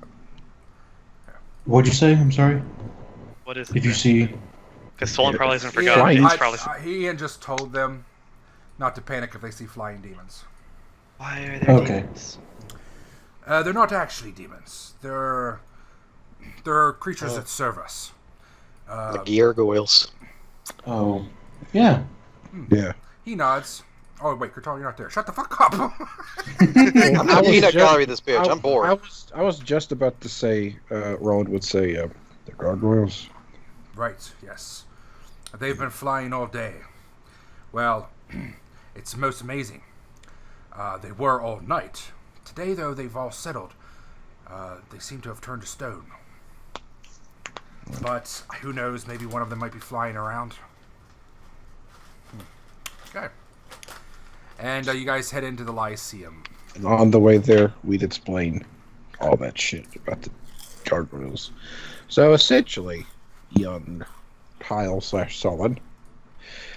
E: What'd you say? I'm sorry.
C: What is
E: Did you see?
C: Because Sollyn probably hasn't
A: Ian,
C: forgotten. He's probably...
A: Ian just told them not to panic if they see flying demons.
C: Why are there
E: Okay.
C: demons?
A: They're not actually demons. They're creatures that serve us.
B: The gargoyles.
E: Oh, yeah.
D: Yeah.
A: He nods. Oh wait, Kurtal, you're not there. Shut the fuck up.
B: I'm not peanut gallery this bitch. I'm bored.
D: I was just about to say, Roland would say, the gargoyles.
A: Right, yes. They've been flying all day. Well, it's most amazing. They were all night. Today, though, they've all settled. They seem to have turned to stone. But who knows, maybe one of them might be flying around. Okay. And you guys head into the Lyceum.
D: And on the way there, we'd explain all that shit about the gargoyles. So essentially, young Kyle / Sollyn.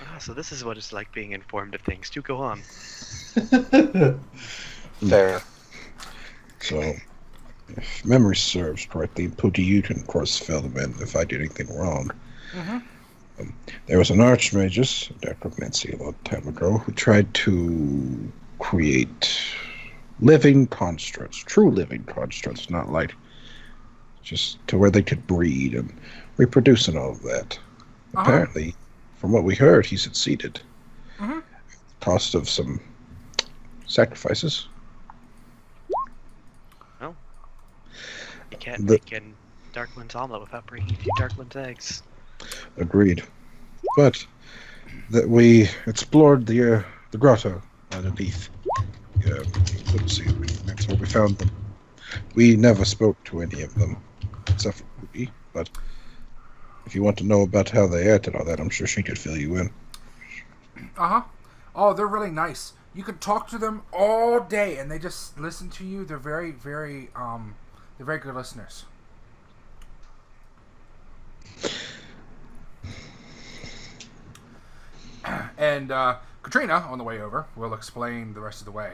C: Ah, so this is what it's like being informed of things. Do go on.
B: Fair.
D: So, if memory serves correctly, Pooty can cross fill them in if I did anything wrong.
A: Mm-hmm.
D: There was an archmagus, necromancy, a long time ago, who tried to create living constructs, true living constructs, not like just to where they could breed and reproduce and all of that. Apparently, from what we heard, he succeeded.
A: Mm-hmm.
D: Cost of some sacrifices.
C: Well, you can't make an Darkland's omelet without breaking a few Darkland's eggs.
D: Agreed. But that we explored the grotto underneath. That's where we found them. We never spoke to any of them, except for Ruby, but if you want to know about how they act and all that, I'm sure she could fill you in.
A: Uh-huh. Oh, they're really nice. You can talk to them all day, and they just listen to you. They're very, very, they're very good listeners. And Katrina, on the way over, will explain the rest of the way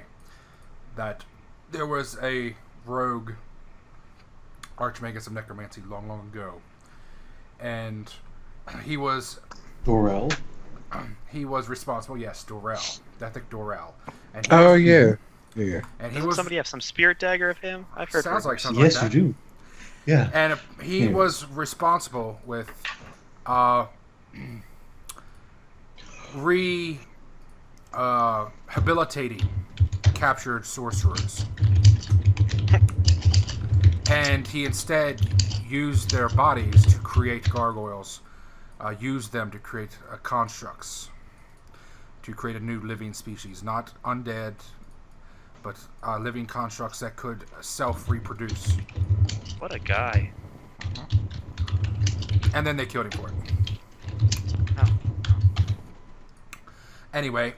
A: that there was a rogue archmagus of necromancy long, long ago, and he was
E: Dorel.
A: He was responsible. Yes, Dorel, Dethic Dorel. And
D: Yeah.
A: And he
C: Doesn't
A: was
C: somebody have some spirit dagger of him? I've heard.
A: sounds like
C: rumors.
A: something
E: Yes,
A: like that.
E: you do. Yeah.
A: And he
E: Yeah.
A: was responsible with rehabilitating captured sorcerers. And he instead used their bodies to create gargoyles, used them to create constructs, to create a new living species, not undead, but living constructs that could self-reproduce.
C: What a guy.
A: And then they killed him for it.
C: Oh.
A: Anyway,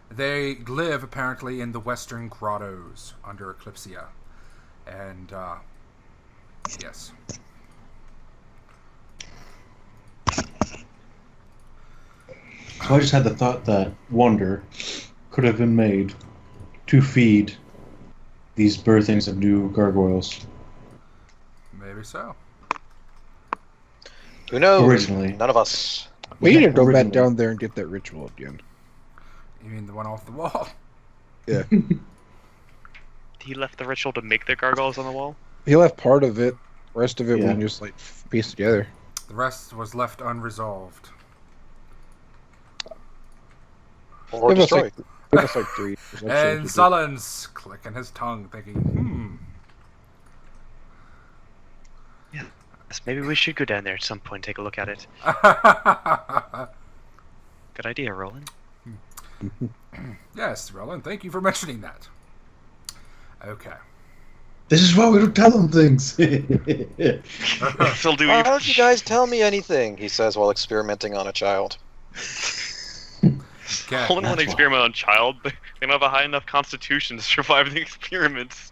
A: they live apparently in the western grottos under Eclipsia. And, yes.
E: So I just had the thought that wonder could have been made to feed these birthings of new gargoyles.
A: Maybe so.
B: Who knows?
E: Originally.
B: None of us.
D: We need to go back
E: originally.
D: down there and get that ritual again.
A: You mean the one off the wall?
D: Yeah.
C: He left the ritual to make the gargoyles on the wall.
D: He left part of it. The rest of it we
E: Yeah.
D: can just like piece together.
A: The rest was left unresolved.
B: Or
D: Give us
B: destroy.
D: like, give us like 3.
A: And Sollyn's clicking his tongue, thinking,
C: Yes, maybe we should go down there at some point and take a look at it. Good idea, Rolun.
A: Yes, Rolun, thank you for mentioning that. Okay.
E: This is why we don't tell them things.
C: Phil, do
B: Why don't you guys tell me anything? He says while experimenting on a child.
A: Okay.
C: Rolun want to experiment on child, but they don't have a high enough constitution to survive the experiments.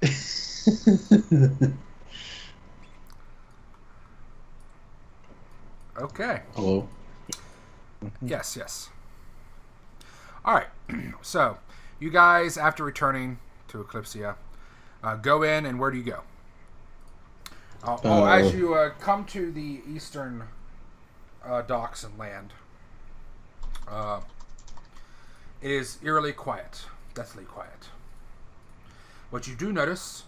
A: Okay.
E: Hello.
A: Yes, yes. Alright. So, you guys, after returning to Eclipsia, go in, and where do you go? As you come to the eastern docks and land, it is eerily quiet, deathly quiet. What you do notice,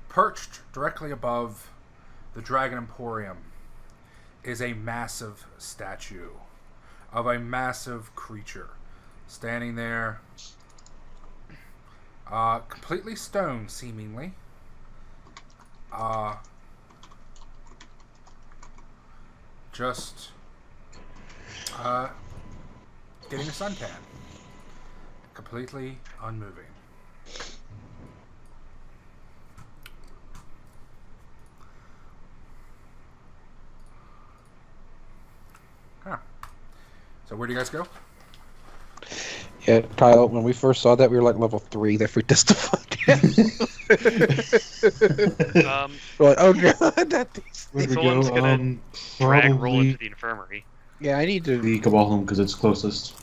A: perched directly above the Dragon Emporium, is a massive statue of a massive creature standing there, completely stone, seemingly. Just getting a suntan. Completely unmoving. Huh. So where do you guys go?
D: Yeah, Kyle, when we first saw that, we were like level 3. That freaked us the fuck out. We're like, oh god, that thing's...
E: Where we
C: Someone's
E: go?
C: gonna drag Rolun
E: Probably
C: to the infirmary.
D: Yeah, I need to...
E: the Cabal home because it's closest.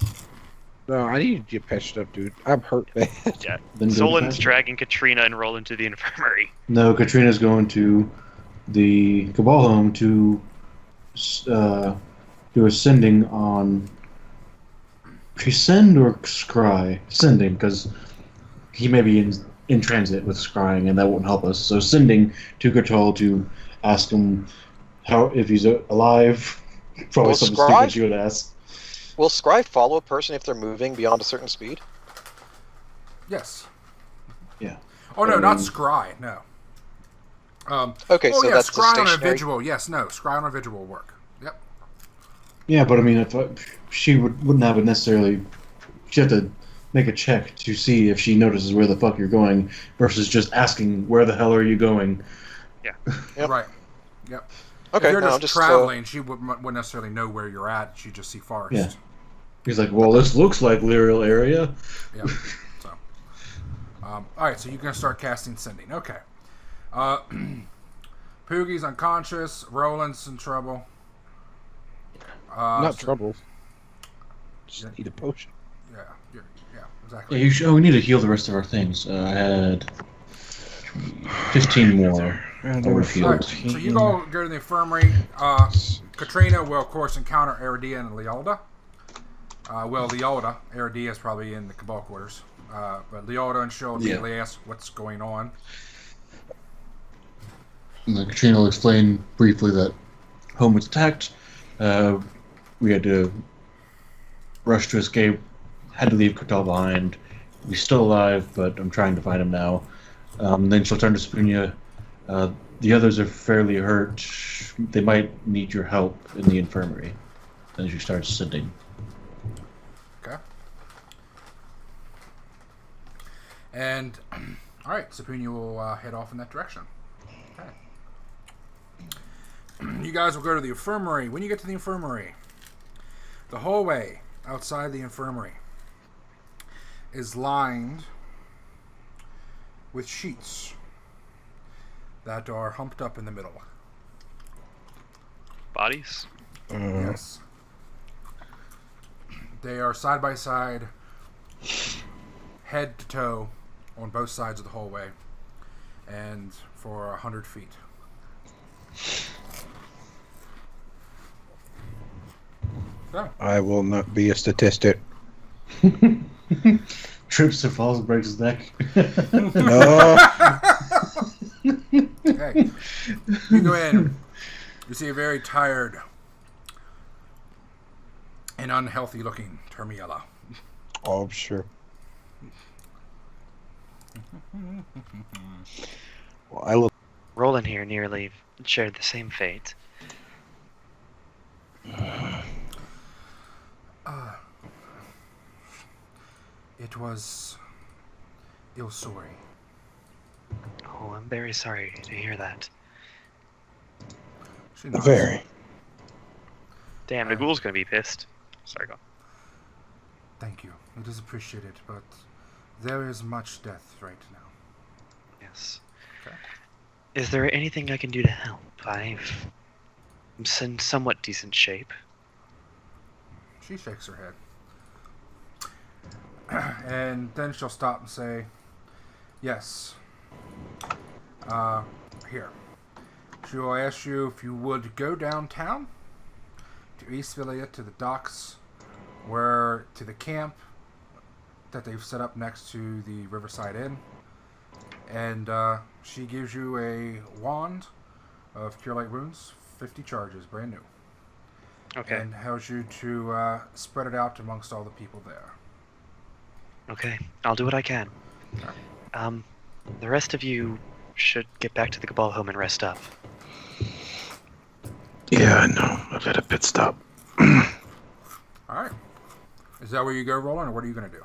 D: No, I need to get patched up, dude. I'm hurt bad.
C: Yeah.
E: Then go to
C: Sollyn's
E: Paizo.
C: dragging Katrina and Rolun to the infirmary.
E: No, Katrina's going to the Cabal home to do a sending on. Send or scry? Sending, because he may be in transit with scrying, and that won't help us. So sending to Kurtal to ask him how if he's alive. Probably
B: Well,
E: something
B: scry?
E: stupid you would ask.
B: Will Scry follow a person if they're moving beyond a certain speed?
A: Yes.
E: Yeah.
A: Oh no, not
E: Um,
A: scry. No.
B: Okay,
A: Oh
B: so
A: yeah,
B: that's the
A: scry on a
B: stationary.
A: visual. Yes, no, scry on a visual will work. Yep.
E: Yeah, but I mean, if she wouldn't have it necessarily, she'd have to make a check to see if she notices where the fuck you're going, versus just asking where the hell are you going.
B: Yep.
A: Right. Yep.
B: Okay,
A: If you're
B: no,
A: just
B: I'm just
A: traveling, she wouldn't necessarily know where you're at. She'd just see forest.
E: Yeah. He's like, well, this looks like Lyrial area.
A: Yep. So, all right. So you're gonna start casting sending. Okay. Poogie's unconscious. Roland's in trouble.
D: Not
A: so-
D: trouble. Just need a potion.
A: Yeah. Yeah.
E: Yeah,
A: Exactly.
E: we need to heal the rest of our things. I had 15 more.
D: Number
E: Over
A: All
E: healed.
A: right, so you go to the infirmary. Katrina will, of course, encounter Eridia and Lealda. Lealda. Eridia is probably in the Cabal quarters. But Lealda and she'll immediately ask what's going on.
E: And then Katrina will explain briefly that home was attacked. We had to rush to escape. Had to leave Kurtal behind. He's still alive, but I'm trying to find him now. Then she'll turn to Spunya. The others are fairly hurt. They might need your help in the infirmary. Then she starts sending.
A: Okay. And, all right, Sapunia will head off in that direction. Okay. You guys will go to the infirmary. When you get to the infirmary, the hallway outside the infirmary is lined with sheets that are humped up in the middle.
C: Bodies?
A: Yes. They are side by side, head to toe, on both sides of the hallway, and for 100 feet. Okay.
D: I will not be a statistic.
E: Trips and falls and breaks his neck.
D: No.
A: Okay. You go in. You see a very tired and unhealthy looking Termiella.
D: Oh, I'm sure. Well, I look.
C: Rolun here nearly shared the same fate.
A: It was ill-sorry.
C: Oh, I'm very sorry to hear that.
A: She nods.
D: Very.
C: Damn, Nagul's gonna be pissed. Sorry, go on.
A: Thank you. It is appreciated, but there is much death right now.
C: Yes.
A: Okay.
C: Is there anything I can do to help? I'm in somewhat decent shape.
A: She shakes her head. And then she'll stop and say, yes. Here. She will ask you if you would go downtown to East Philia to the docks, to the camp that they've set up next to the Riverside Inn. And she gives you a wand of Cure Light Wounds, 50 charges, brand new.
C: Okay.
A: And tells you to spread it out amongst all the people there.
C: Okay, I'll do what I can. The rest of you should get back to the Cabal home and rest up.
D: Yeah, I know. I've had a pit stop.
A: Alright. Is that where you go, Rolun, or what are you going to do?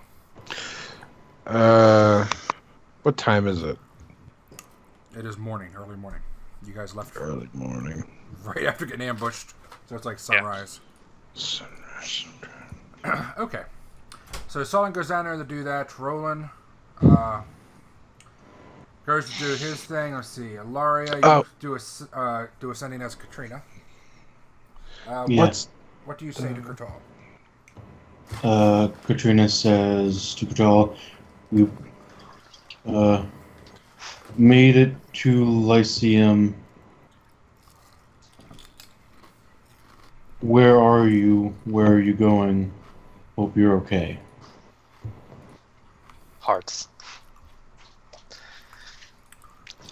D: What time is it?
A: It is morning, early morning. You guys left
D: Early morning.
A: right after getting ambushed, so it's like sunrise.
D: Sunrise.
A: Okay. So Sollyn goes down there to do that. Rolun goes to do his thing. Let's see. Ilaria, you do ascending as Katrina.
E: Yes.
A: What do you say to Kurtal?
E: Katrina says to Kurtal, we made it to Lyceum. Where are you? Where are you going? Hope you're okay.
B: Hearts.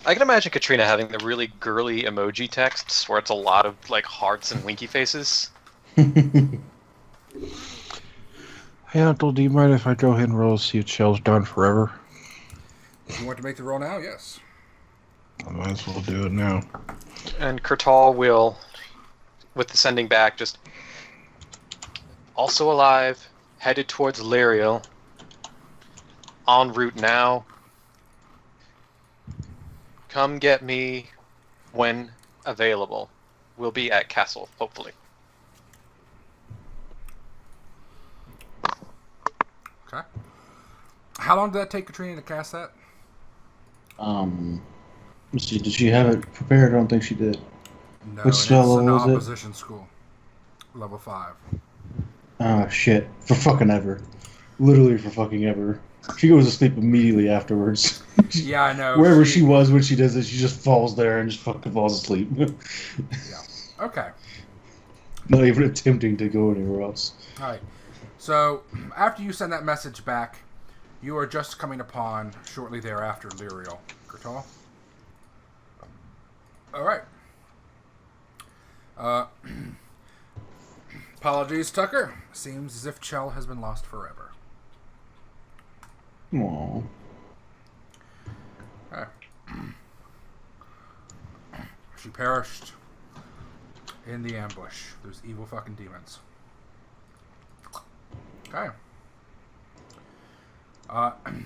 B: I can imagine Katrina having the really girly emoji texts where it's a lot of like hearts and winky faces.
D: Hey, Uncle, do you mind if I go ahead and roll see if Shell's done forever?
A: If you want to make the roll now, yes.
D: I might as well do it now.
B: And Kurtal will, with the sending back, just also alive, headed towards Lyriel, en route now. Come get me when available. We'll be at Castle, hopefully.
A: Okay. How long did that take Katrina to cast that?
E: Let's see, did she have it prepared? I don't think she did.
A: No,
E: What spell
A: it's an
E: was it?
A: opposition school. Level 5.
E: Ah, shit. For fucking ever. Literally for fucking ever. She goes to sleep immediately afterwards.
A: Yeah, I know.
E: Wherever she was when she does it, she just falls there and just fucking falls asleep.
A: Yeah. Okay.
E: Not even attempting to go anywhere else.
A: Alright. So, after you send that message back, you are just coming upon, shortly thereafter, Lyriel. Kurtal? Alright. Apologies, Tucker. Seems as if Chell has been lost forever.
E: Aww.
A: Okay. She perished in the ambush. Those evil fucking demons. Okay.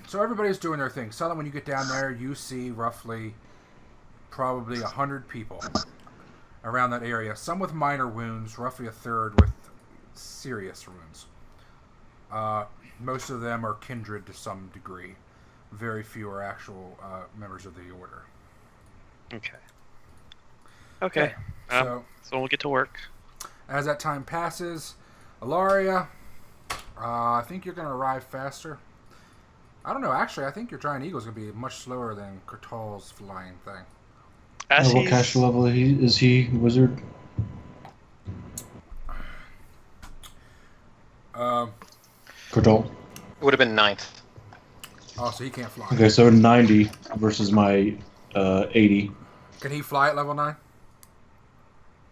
A: So everybody's doing their thing. Sollyn, when you get down there, you see roughly probably 100 people around that area. Some with minor wounds, roughly a third with serious wounds. Most of them are kindred to some degree. Very few are actual members of the order.
C: Okay.
A: So
C: we'll get to work.
A: as that time passes, Ilaria, I think you're going to arrive faster. I don't know. Actually, I think your Giant Eagle is going to be much slower than Kurtal's flying thing.
C: As
E: What
C: he's,
E: caster level is he? Wizard? Kurtal.
B: It would have been 9th.
A: Oh, so he can't fly.
E: Okay, so 90 versus my 80.
A: Can he fly at level 9?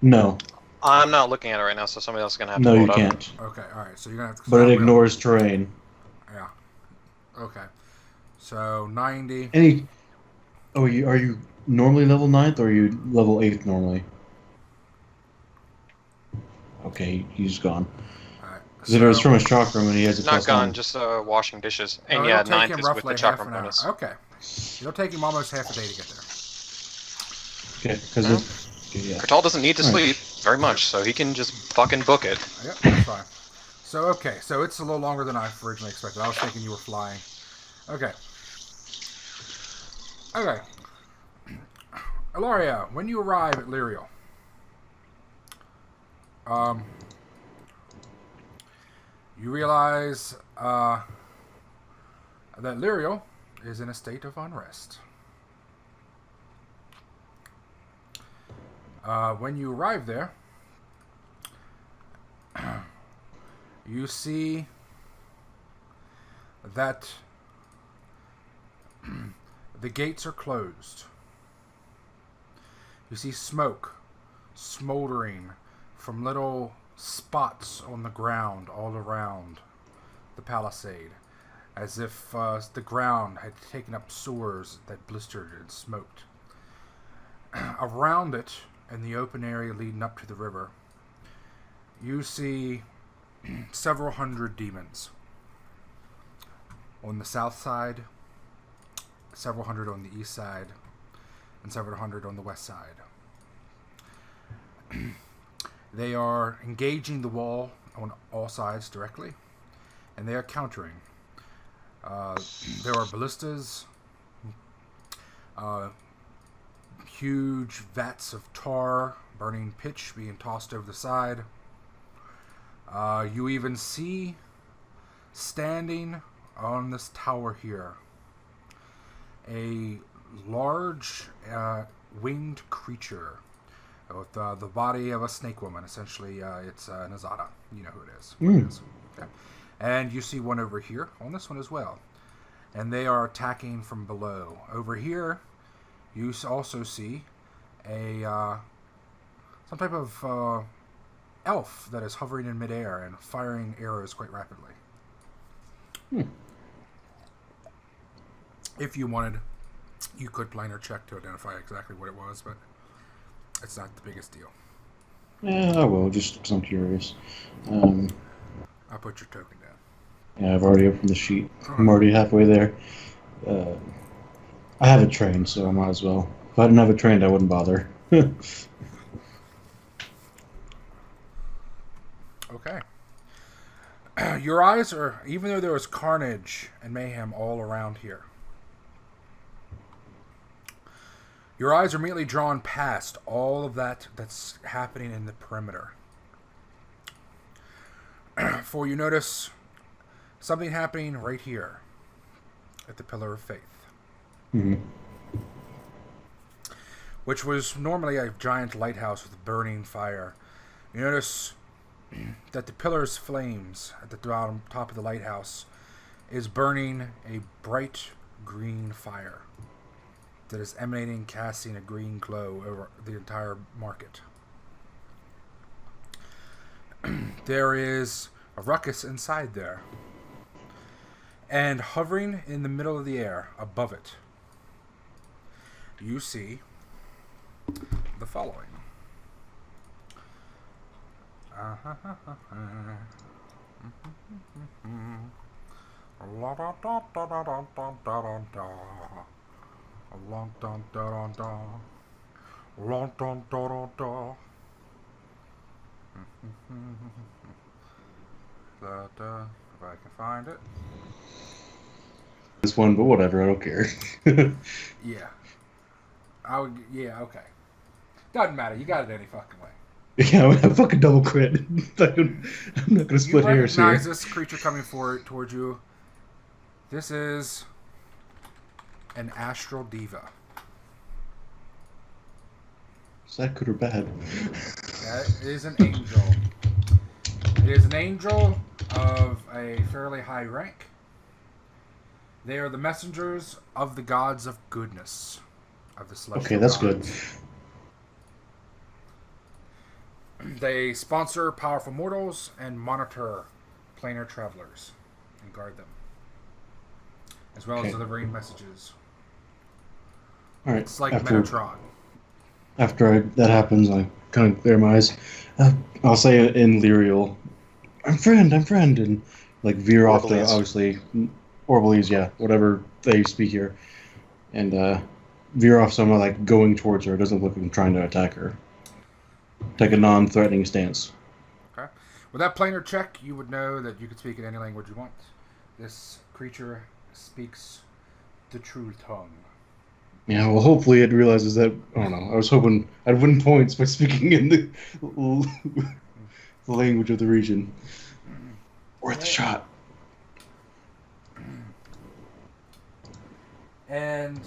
E: No.
B: I'm not looking at it right now, so somebody else is going to have to
E: No,
B: pull
E: you
B: it up.
E: can't.
A: Okay, alright, so you're gonna have to...
E: But
A: I
E: it
A: will.
E: ignores terrain.
A: Yeah. Okay. So, 90.
E: Any... Oh, are you normally level 9th, or are you level 8th normally? Okay, he's gone.
A: Alright.
E: Because it was from his chakra and he has a
B: Not
E: plus
B: gone,
E: 1.
B: just washing dishes. And
A: Oh,
B: yeah,
A: it'll take
B: 9th
A: him
B: is with
A: roughly
B: the
A: half
B: chakra
A: an hour.
B: bonus.
A: Okay. It'll take him almost half a day to get there.
E: Okay, because yeah.
B: Kurtal doesn't need to
E: Alright.
B: sleep very much, so he can just fucking book it.
A: Yep, that's fine. So, okay. So, it's a little longer than I originally expected. I was thinking you were flying. Okay. Okay. Ilaria, when you arrive at Lyriel, you realize that Lyriel is in a state of unrest. When you arrive there, you see that the gates are closed. You see smoke smoldering from little spots on the ground all around the palisade, as if the ground had taken up sores that blistered and smoked. Around it, in the open area leading up to the river, you see several hundred demons. On the south side, several hundred on the east side, and several hundred on the west side. They are engaging the wall on all sides directly, and they are countering. There are ballistas, huge vats of tar, burning pitch being tossed over the side. You even see, standing on this tower here, a large winged creature with the body of a snake woman. Essentially, it's Nazada. You know who it is. Okay. And you see one over here on this one as well. And they are attacking from below. Over here, you also see a some type of elf that is hovering in midair and firing arrows quite rapidly. If you wanted, you could planar check to identify exactly what it was, but it's not the biggest deal.
E: Yeah, I will, just because I'm curious.
A: I'll put your token down.
E: Yeah, I've already opened the sheet. I'm already halfway there. I have it trained, so I might as well. If I didn't have it trained, I wouldn't bother.
A: Okay. Your eyes are, even though there is carnage and mayhem all around here, your eyes are immediately drawn past all of that's happening in the perimeter. For you notice something happening right here at the Pillar of Faith.
E: Mm-hmm.
A: Which was normally a giant lighthouse with burning fire. You notice that the pillar's flames at the top of the lighthouse is burning a bright green fire that is emanating, casting a green glow over the entire market. There is a ruckus inside there. And hovering in the middle of the air, above it, you see the following. If I can find it.
E: This one, but whatever, I don't care.
A: Yeah. Yeah, okay. Doesn't matter, you got it any fucking way.
E: Yeah, I'm gonna fucking double crit. I'm not gonna split hairs here.
A: You recognize this creature coming forward towards you. This is an astral diva.
E: Is that good or bad?
A: That is an angel. It is an angel of a fairly high rank. They are the messengers of the gods of goodness, of the celestial
E: Okay, that's
A: gods.
E: good.
A: They sponsor powerful mortals and monitor planar travelers and guard them, as well as delivering messages.
E: All right.
A: It's like Metatron.
E: After that happens, I kind of clear my eyes. I'll say in Lyrial, I'm friend, and like veer off to obviously Orbalese, yeah, whatever they speak here, and veer off somewhere like going towards her. It doesn't look like I'm trying to attack her. Take a non-threatening stance.
A: Okay. With that planar check, you would know that you could speak in any language you want. This creature speaks the true tongue.
E: Yeah, well, hopefully it realizes that. I don't know. I was hoping I'd win points by speaking in the language of the region. Worth a shot.
A: And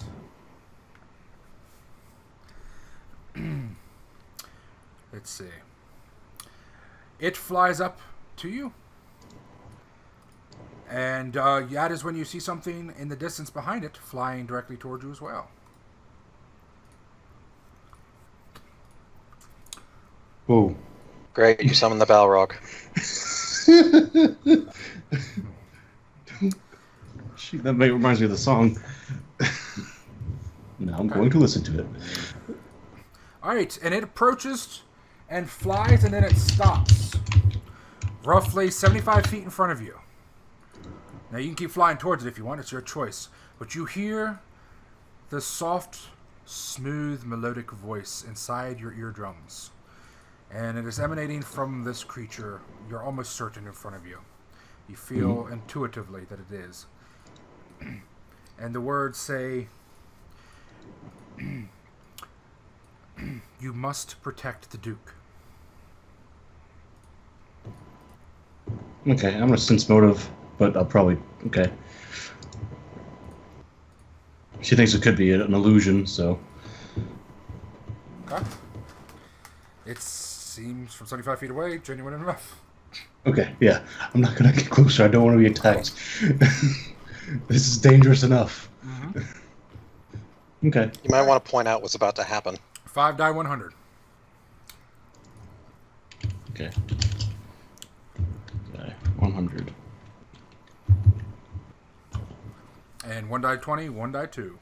A: let's see. It flies up to you. And that is when you see something in the distance behind it flying directly towards you as well.
E: Whoa.
B: Great, you summon the Balrog.
E: Shoot, that reminds me of the song. Now I'm going to listen to it.
A: Alright, and it approaches and flies and then it stops. Roughly 75 feet in front of you. Now you can keep flying towards it if you want, it's your choice. But you hear the soft, smooth, melodic voice inside your eardrums. And it is emanating from this creature, you're almost certain, in front of you. You feel intuitively that it is. And the words say, you must protect the Duke.
E: Okay, I'm gonna sense motive, but I'll probably... Okay. She thinks it could be an illusion, so...
A: Okay. It seems from 75 feet away, genuine enough.
E: Okay, yeah. I'm not gonna get closer, I don't want to be attacked. This is dangerous enough. Okay.
B: You might want to point out what's about to happen.
A: 5 die 100.
E: Okay. Okay, 100.
A: And 1 die 20, 1 die 2.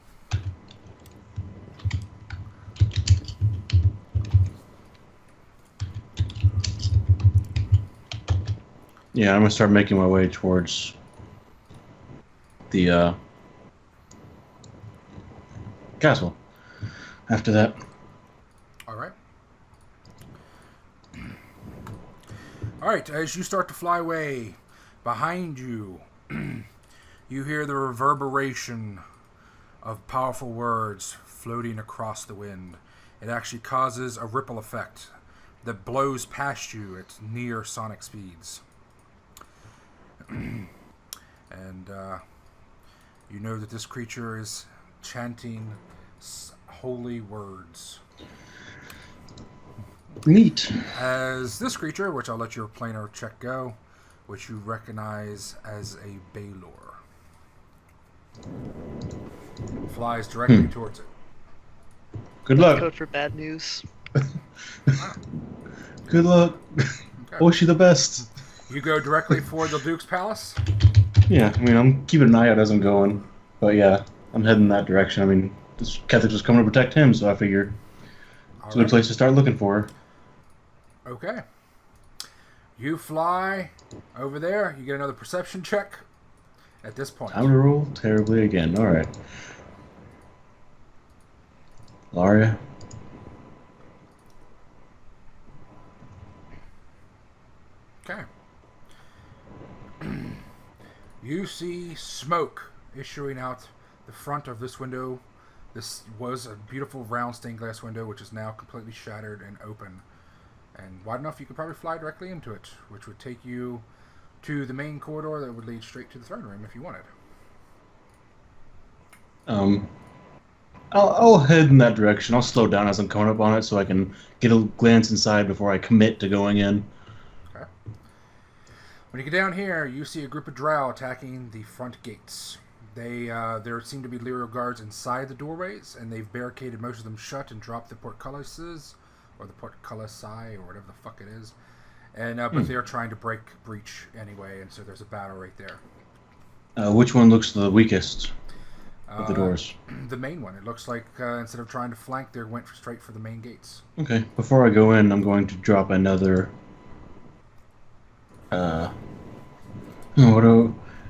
E: Yeah, I'm gonna start making my way towards the castle. After that.
A: Alright. Alright, as you start to fly away, behind you, you hear the reverberation of powerful words floating across the wind. It actually causes a ripple effect that blows past you at near sonic speeds. And you know that this creature is chanting holy words.
E: Neat.
A: As this creature, which I'll let your planar check go, which you recognize as a Baylor, flies directly towards it.
E: Good luck.
C: Code for bad news.
E: Good luck.
A: Okay.
E: Wish you the best.
A: You go directly for the Duke's Palace?
E: Yeah, I mean, I'm keeping an eye out as I'm going. But yeah, I'm heading that direction. I mean, this Catholic was coming to protect him, so I figured it's a good place to start looking for her.
A: Okay. You fly over there. You get another perception check at this point.
E: Time to roll terribly again. All right. Ilaria.
A: Okay. You see smoke issuing out the front of this window. This was a beautiful round stained glass window, which is now completely shattered and open. And wide enough you could probably fly directly into it, which would take you to the main corridor that would lead straight to the throne room if you wanted.
E: I'll head in that direction. I'll slow down as I'm coming up on it so I can get a glance inside before I commit to going in.
A: Okay. When you get down here, you see a group of drow attacking the front gates. There seem to be Lyrio guards inside the doorways, and they've barricaded most of them shut and dropped the portcullises, or the portcullisae, or whatever the fuck it is. And but they're trying to breach anyway, and so there's a battle right there.
E: Which one looks the weakest of the doors?
A: The main one. It looks like instead of trying to flank, they went straight for the main gates.
E: Okay. Before I go in, I'm going to drop another.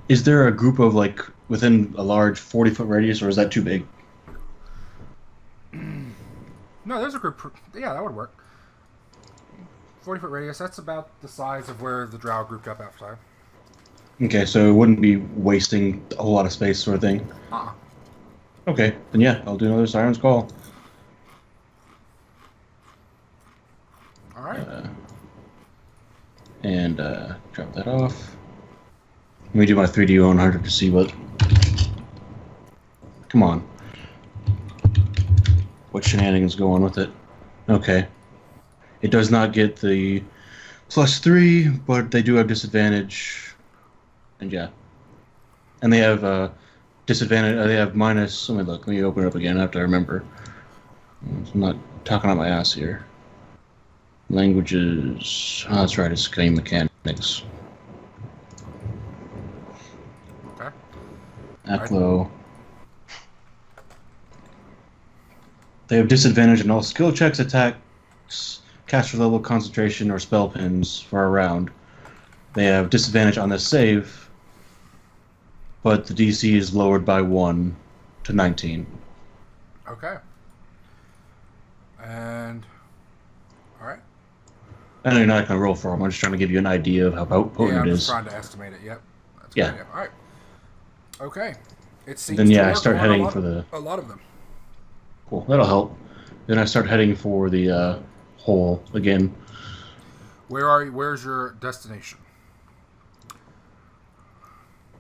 E: Is there a group of like within a large 40-foot radius, or is that too big?
A: No, there's a group. Yeah, that would work. 40-foot radius. That's about the size of where the drow grouped up outside.
E: Okay, so it wouldn't be wasting a whole lot of space, sort of thing. Okay, then yeah, I'll do another Siren's Call.
A: All right.
E: And drop that off. Let me do my 3D 100 to see what. Come on. What shenanigans go on with it? Okay. It does not get the +3, but they do have disadvantage. And yeah. And they have disadvantage. They have minus. Let me look. Let me open it up again. I have to remember. I'm not talking out my ass here. Languages. Oh, that's right. It's game mechanics.
A: Okay.
E: Aklo. They have disadvantage in all skill checks, attacks, caster level, concentration, or spell pins for a round. They have disadvantage on the save, but the DC is lowered by 1 to 19.
A: Okay. And all right.
E: I know you're not going to roll for them. I'm just trying to give you an idea of how potent
A: I'm
E: it
A: just
E: is.
A: trying to estimate it. Yep. That's a
E: Yeah.
A: good idea. All right. Okay. It seems.
E: Then
A: to
E: yeah, I
A: work
E: start
A: on
E: heading for the.
A: a lot of them.
E: Cool, that'll help. Then I start heading for the hole again.
A: Where are you? Where's your destination?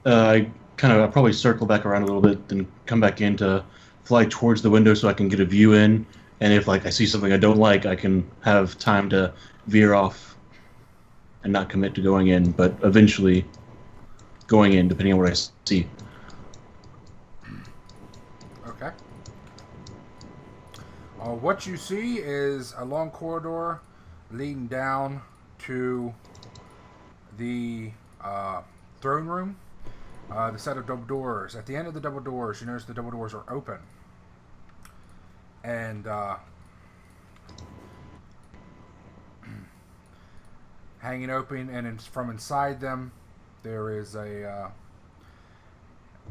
E: I'll probably circle back around a little bit, then come back in to fly towards the window so I can get a view in. And if like I see something I don't like, I can have time to veer off and not commit to going in. But eventually, going in, depending on what I see.
A: Okay. What you see is a long corridor leading down to the throne room. The set of double doors. At the end of the double doors, you notice the double doors are open. And hanging open, and from inside them, there is a...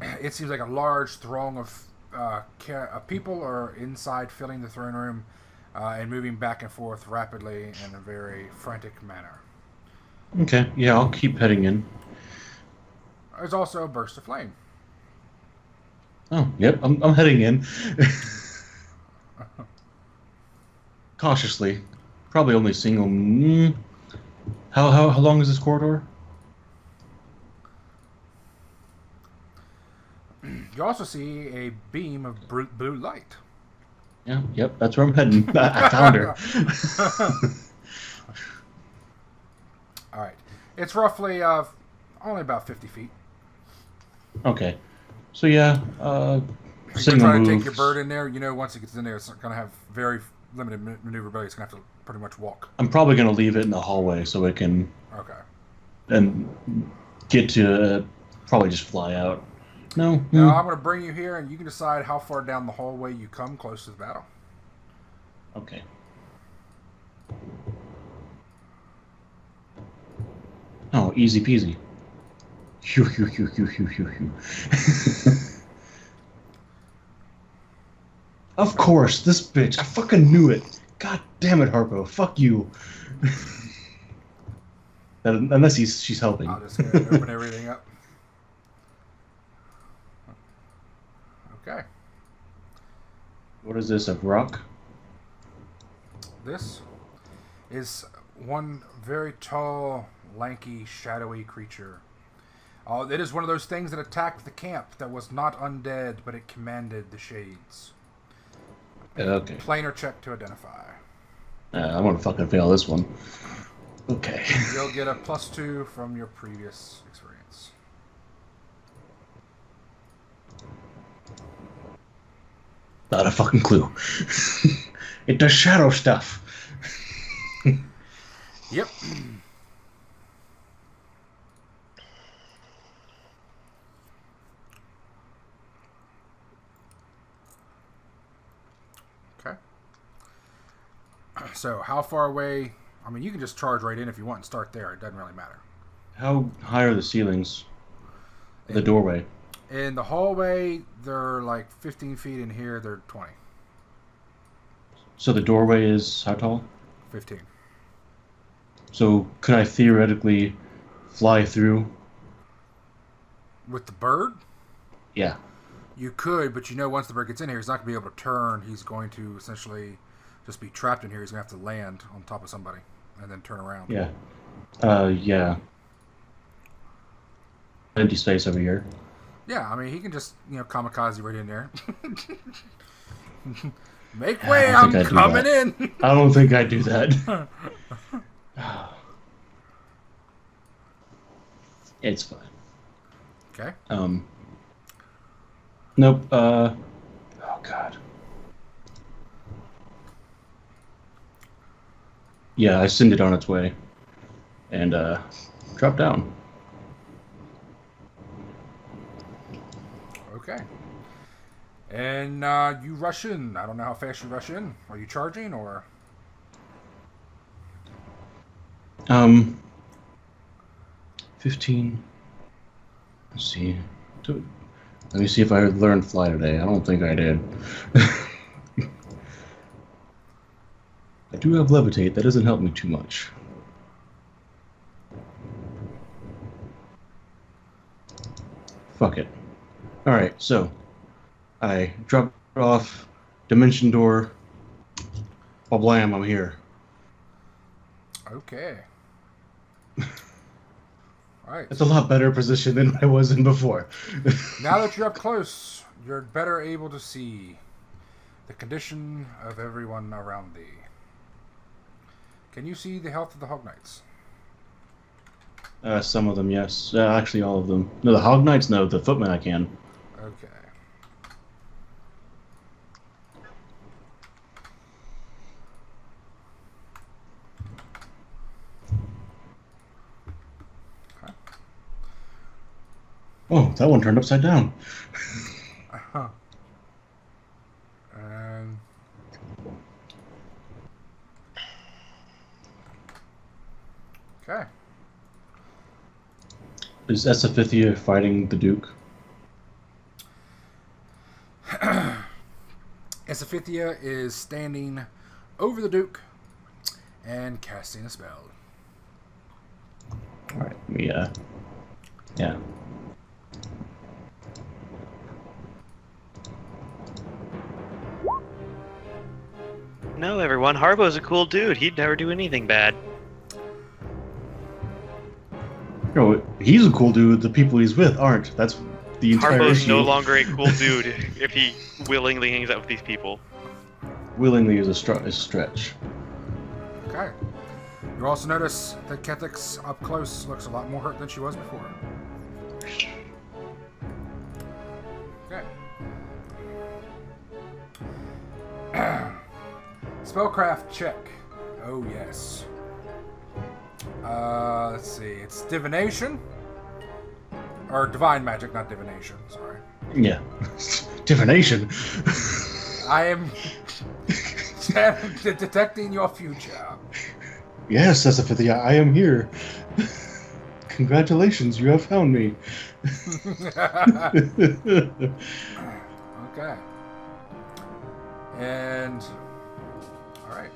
A: it seems like a large throng of people are inside filling the throne room and moving back and forth rapidly in a very frantic manner.
E: Okay, yeah, I'll keep heading in.
A: There's also a burst of flame.
E: Oh, yep, I'm heading in. Cautiously. Probably only single... How long is this corridor?
A: You also see a beam of blue light.
E: Yeah, yep, that's where I'm heading. I found her.
A: All right. It's roughly only about 50 feet.
E: Okay. So yeah,
A: You're
E: signal
A: trying to
E: moves.
A: take your bird in there. You know, once it gets in there, it's going to have very limited maneuverability. It's going to have to pretty much walk.
E: I'm probably going to leave it in the hallway so it can
A: Okay.
E: and get to probably just fly out. No.
A: Now I'm going to bring you here, and you can decide how far down the hallway you come close to the battle.
E: Okay. Oh, easy peasy. Phew, phew, phew, phew, phew, phew, phew. Of course, this bitch. I fucking knew it. God damn it, Harpo. Fuck you. Unless she's helping.
A: I'll just open everything up. Okay.
E: What is this, a rock?
A: This is one very tall, lanky, shadowy creature. It is one of those things that attacked the camp that was not undead, but it commanded the shades.
E: Okay.
A: Planar check to identify.
E: I'm gonna fucking fail this one. Okay.
A: You'll get a +2 from your previous experience.
E: Not a fucking clue. It does shadow stuff.
A: Yep. Okay. So, how far away? I mean, you can just charge right in if you want and start there. It doesn't really matter.
E: How high are the ceilings? The doorway.
A: In the hallway, they're like 15 feet. In here, they're 20.
E: So the doorway is how tall?
A: 15.
E: So could I theoretically fly through?
A: With the bird?
E: Yeah.
A: You could, but you know once the bird gets in here, he's not going to be able to turn. He's going to essentially just be trapped in here. He's going to have to land on top of somebody and then turn around.
E: Yeah. Yeah. Empty space over here.
A: Yeah, I mean, he can just, kamikaze right in there. Make way, I'm coming in!
E: I don't think I do that. It's fine.
A: Okay.
E: Nope. Oh, God. Yeah, I send it on its way. And, drop down.
A: Okay. And you rush in. I don't know how fast you rush in. Are you charging or?
E: 15. Let's see. Let me see if I learned fly today. I don't think I did. I do have levitate. That doesn't help me too much. Fuck it. Alright, so I drop it off, dimension door, blam, I'm here.
A: Okay. Alright.
E: That's a lot better position than I was in before.
A: Now that you're up close, you're better able to see the condition of everyone around thee. Can you see the health of the Hog Knights?
E: Some of them, yes. Actually, all of them. No, the Hog Knights, no. The Footmen I can.
A: Okay.
E: Oh, that one turned upside down.
A: Uh-huh. And okay.
E: Is Esophythia fighting the Duke?
A: Esophythia is standing over the Duke and casting a spell.
E: Alright, yeah.
C: No, everyone. Harbo's a cool dude. He'd never do anything bad.
E: No, he's a cool dude. The people he's with aren't. That's the entire
C: Harbo's
E: issue.
C: no longer a cool dude if he willingly hangs out with these people.
E: Willingly is a stretch.
A: Okay. You also notice that Kethix up close looks a lot more hurt than she was before. Okay. Spellcraft check. Oh, yes. Let's see. It's divination. Or divine magic, not divination. Sorry.
E: Yeah. Divination.
A: I am detecting your future.
E: Yes, Esophythia, I am here. Congratulations, you have found me.
A: Okay. And all right.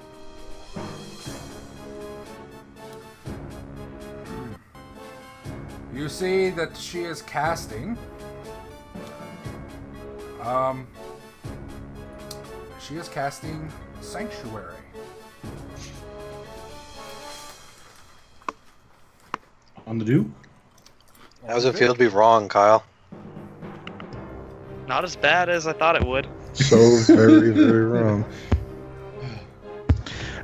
A: You see that she is casting. She is casting Sanctuary.
E: On the Duke?
B: How does it feel to be wrong, Kyle?
C: Not as bad as I thought it would.
D: So very, very wrong.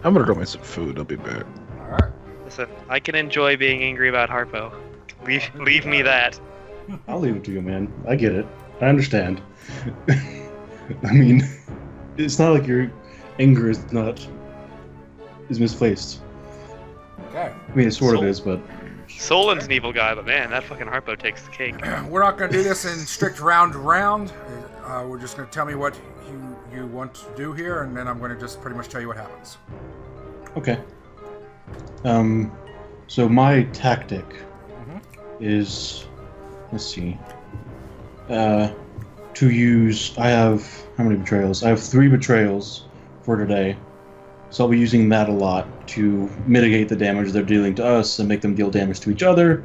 D: I'm gonna go make some food. I'll be back.
A: All right.
C: The Listen, I can enjoy being angry about Harpo. Leave me that.
E: I'll leave it to you, man. I get it. I understand. I mean, it's not like your anger is misplaced.
A: Okay.
E: I mean, it sort of is, but
C: Sollyn's an evil guy, but man, that fucking Harpo takes the cake.
A: We're not going to do this in strict round. We're just going to tell me what you want to do here, and then I'm going to just pretty much tell you what happens.
E: okay. So my tactic is, let's see, to use. I have how many betrayals? I have 3 betrayals for today. So I'll be using that a lot to mitigate the damage they're dealing to us and make them deal damage to each other.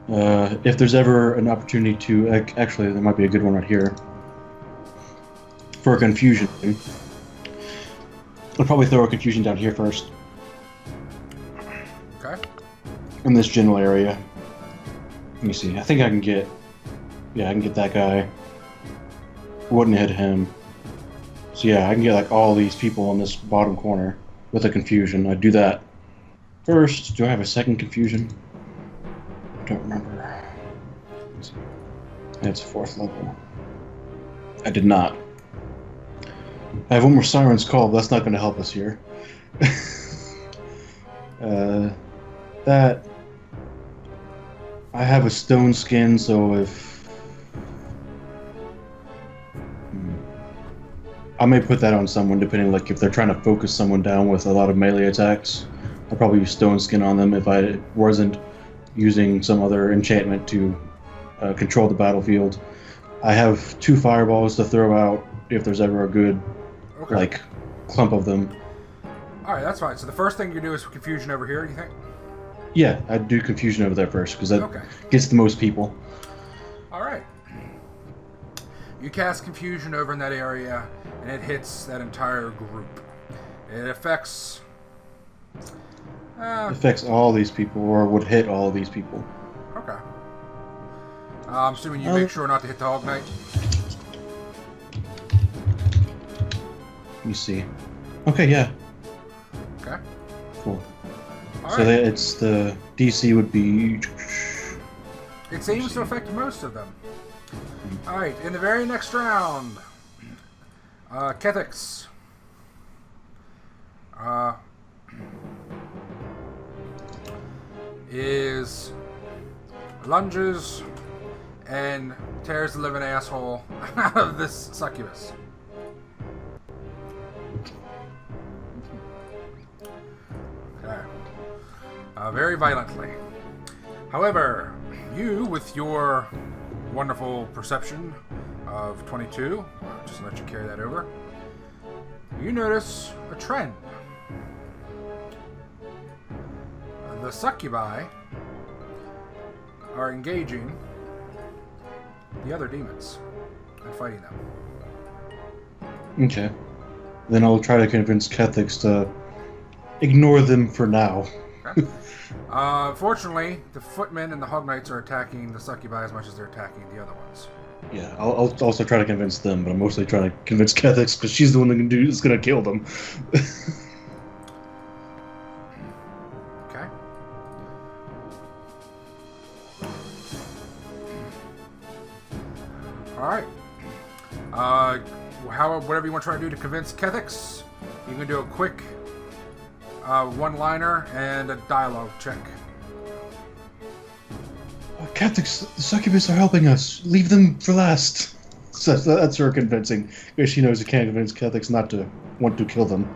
E: If there's ever an opportunity to... Actually, there might be a good one right here. For a confusion. I'll probably throw a confusion down here first.
A: Okay.
E: In this general area. Let me see. I think I can get... Yeah, I can get that guy. Wouldn't hit him. So yeah, I can get like all these people in this bottom corner with a confusion. I do that first. Do I have a second confusion? I don't remember. It's 4th level. I did not. I have one more Siren's Call, but that's not going to help us here. That... I have a stone skin, so if... I may put that on someone, depending, like, if they're trying to focus someone down with a lot of melee attacks. I'll probably use Stone Skin on them if I wasn't using some other enchantment to control the battlefield. I have 2 fireballs to throw out if there's ever a good, like, clump of them.
A: Alright, that's fine. So the first thing you do is confusion over here, you think?
E: Yeah, I'd do confusion over there first, because that gets the most people.
A: Alright. You cast confusion over in that area, and it hits that entire group. It affects...
E: It affects all these people, or would hit all of these people.
A: Okay. I'm assuming you make sure not to hit the Hog Knight.
E: Let me see. Okay, yeah.
A: Okay.
E: Cool.
A: All
E: so
A: right.
E: it's the DC would be...
A: It seems to affect most of them. Alright, in the very next round, Kethix. Is lunges and tears the living asshole out of this succubus. Okay. Very violently. However, you, with your wonderful perception of 22, I'll just let you carry that over, you notice a trend. The succubi are engaging the other demons and fighting them.
E: Okay. Then I'll try to convince Kethix to ignore them for now.
A: Okay. Fortunately, the footmen and the Hog Knights are attacking the succubi as much as they're attacking the other ones.
E: Yeah, I'll also try to convince them, but I'm mostly trying to convince Kethix because she's the one that's going to kill them.
A: Okay. Alright. Whatever you want to try to do to convince Kethix, you can do a quick one-liner and a dialogue check.
E: Kethix, the succubus are helping us. Leave them for last. So that's her convincing, because she knows you can't convince Kethix not to want to kill them.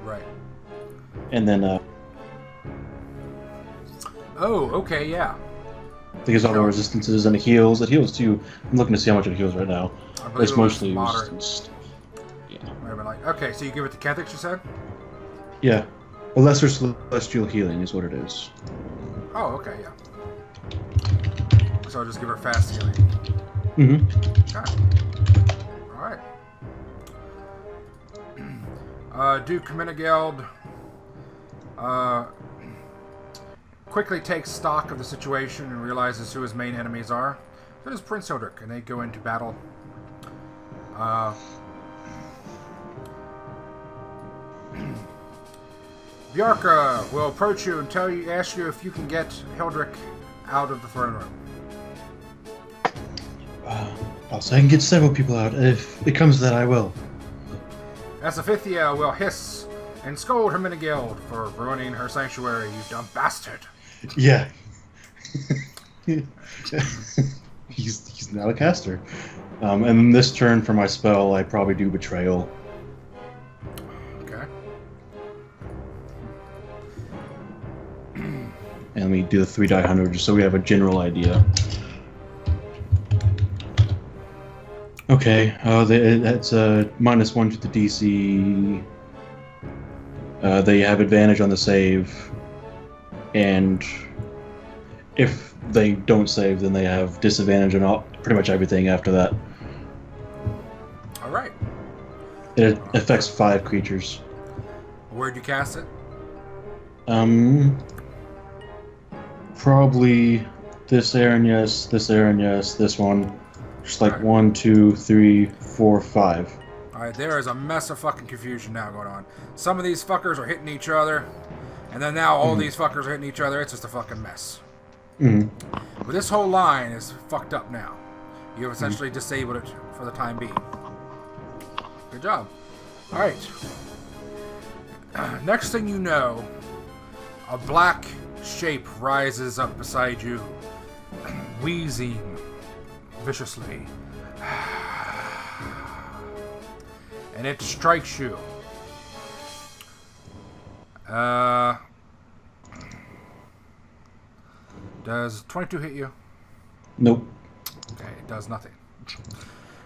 A: Right.
E: And then,
A: Oh, okay, yeah.
E: because all the resistances and it heals. It heals too. I'm looking to see how much it heals right now.
A: I
E: But
A: believe
E: it's
A: it was
E: mostly
A: moderate.
E: resistance. Yeah.
A: Might have been like, okay, so you give it to Kethix, you said?
E: Yeah. A lesser celestial healing is what it is.
A: Oh, okay, yeah. So I'll just give her fast healing.
E: Mm-hmm.
A: Okay. Alright. Duke Menegeld quickly takes stock of the situation and realizes who his main enemies are. So does Prince Hildrick, and they go into battle. Bjarka will approach you and ask you if you can get Hildrick out of the throne room.
E: Also, I can get several people out. If it comes to that, I will.
A: Asafithia will hiss and scold Hermenegild for ruining her sanctuary, you dumb bastard.
E: Yeah. he's not a caster. And then this turn for my spell, I probably do Betrayal.
A: Okay.
E: And let me do the 3 die 100 just so we have a general idea. Okay, that's a -1 to the DC. They have advantage on the save, and if they don't save, then they have disadvantage on pretty much everything after that.
A: All right.
E: It affects 5 creatures.
A: Where'd you cast it?
E: Probably this Aranyas, this one. Just like 1, 2, 3, 4, 5.
A: Alright, there is a mess of fucking confusion now going on. Some of these fuckers are hitting each other, and then now all these fuckers are hitting each other. It's just a fucking mess. But this whole line is fucked up now. You have essentially disabled it for the time being. Good job. Alright. Next thing you know, a black shape rises up beside you, wheezing viciously. And it strikes you. Does 22 hit you?
E: Nope.
A: Okay, it does nothing.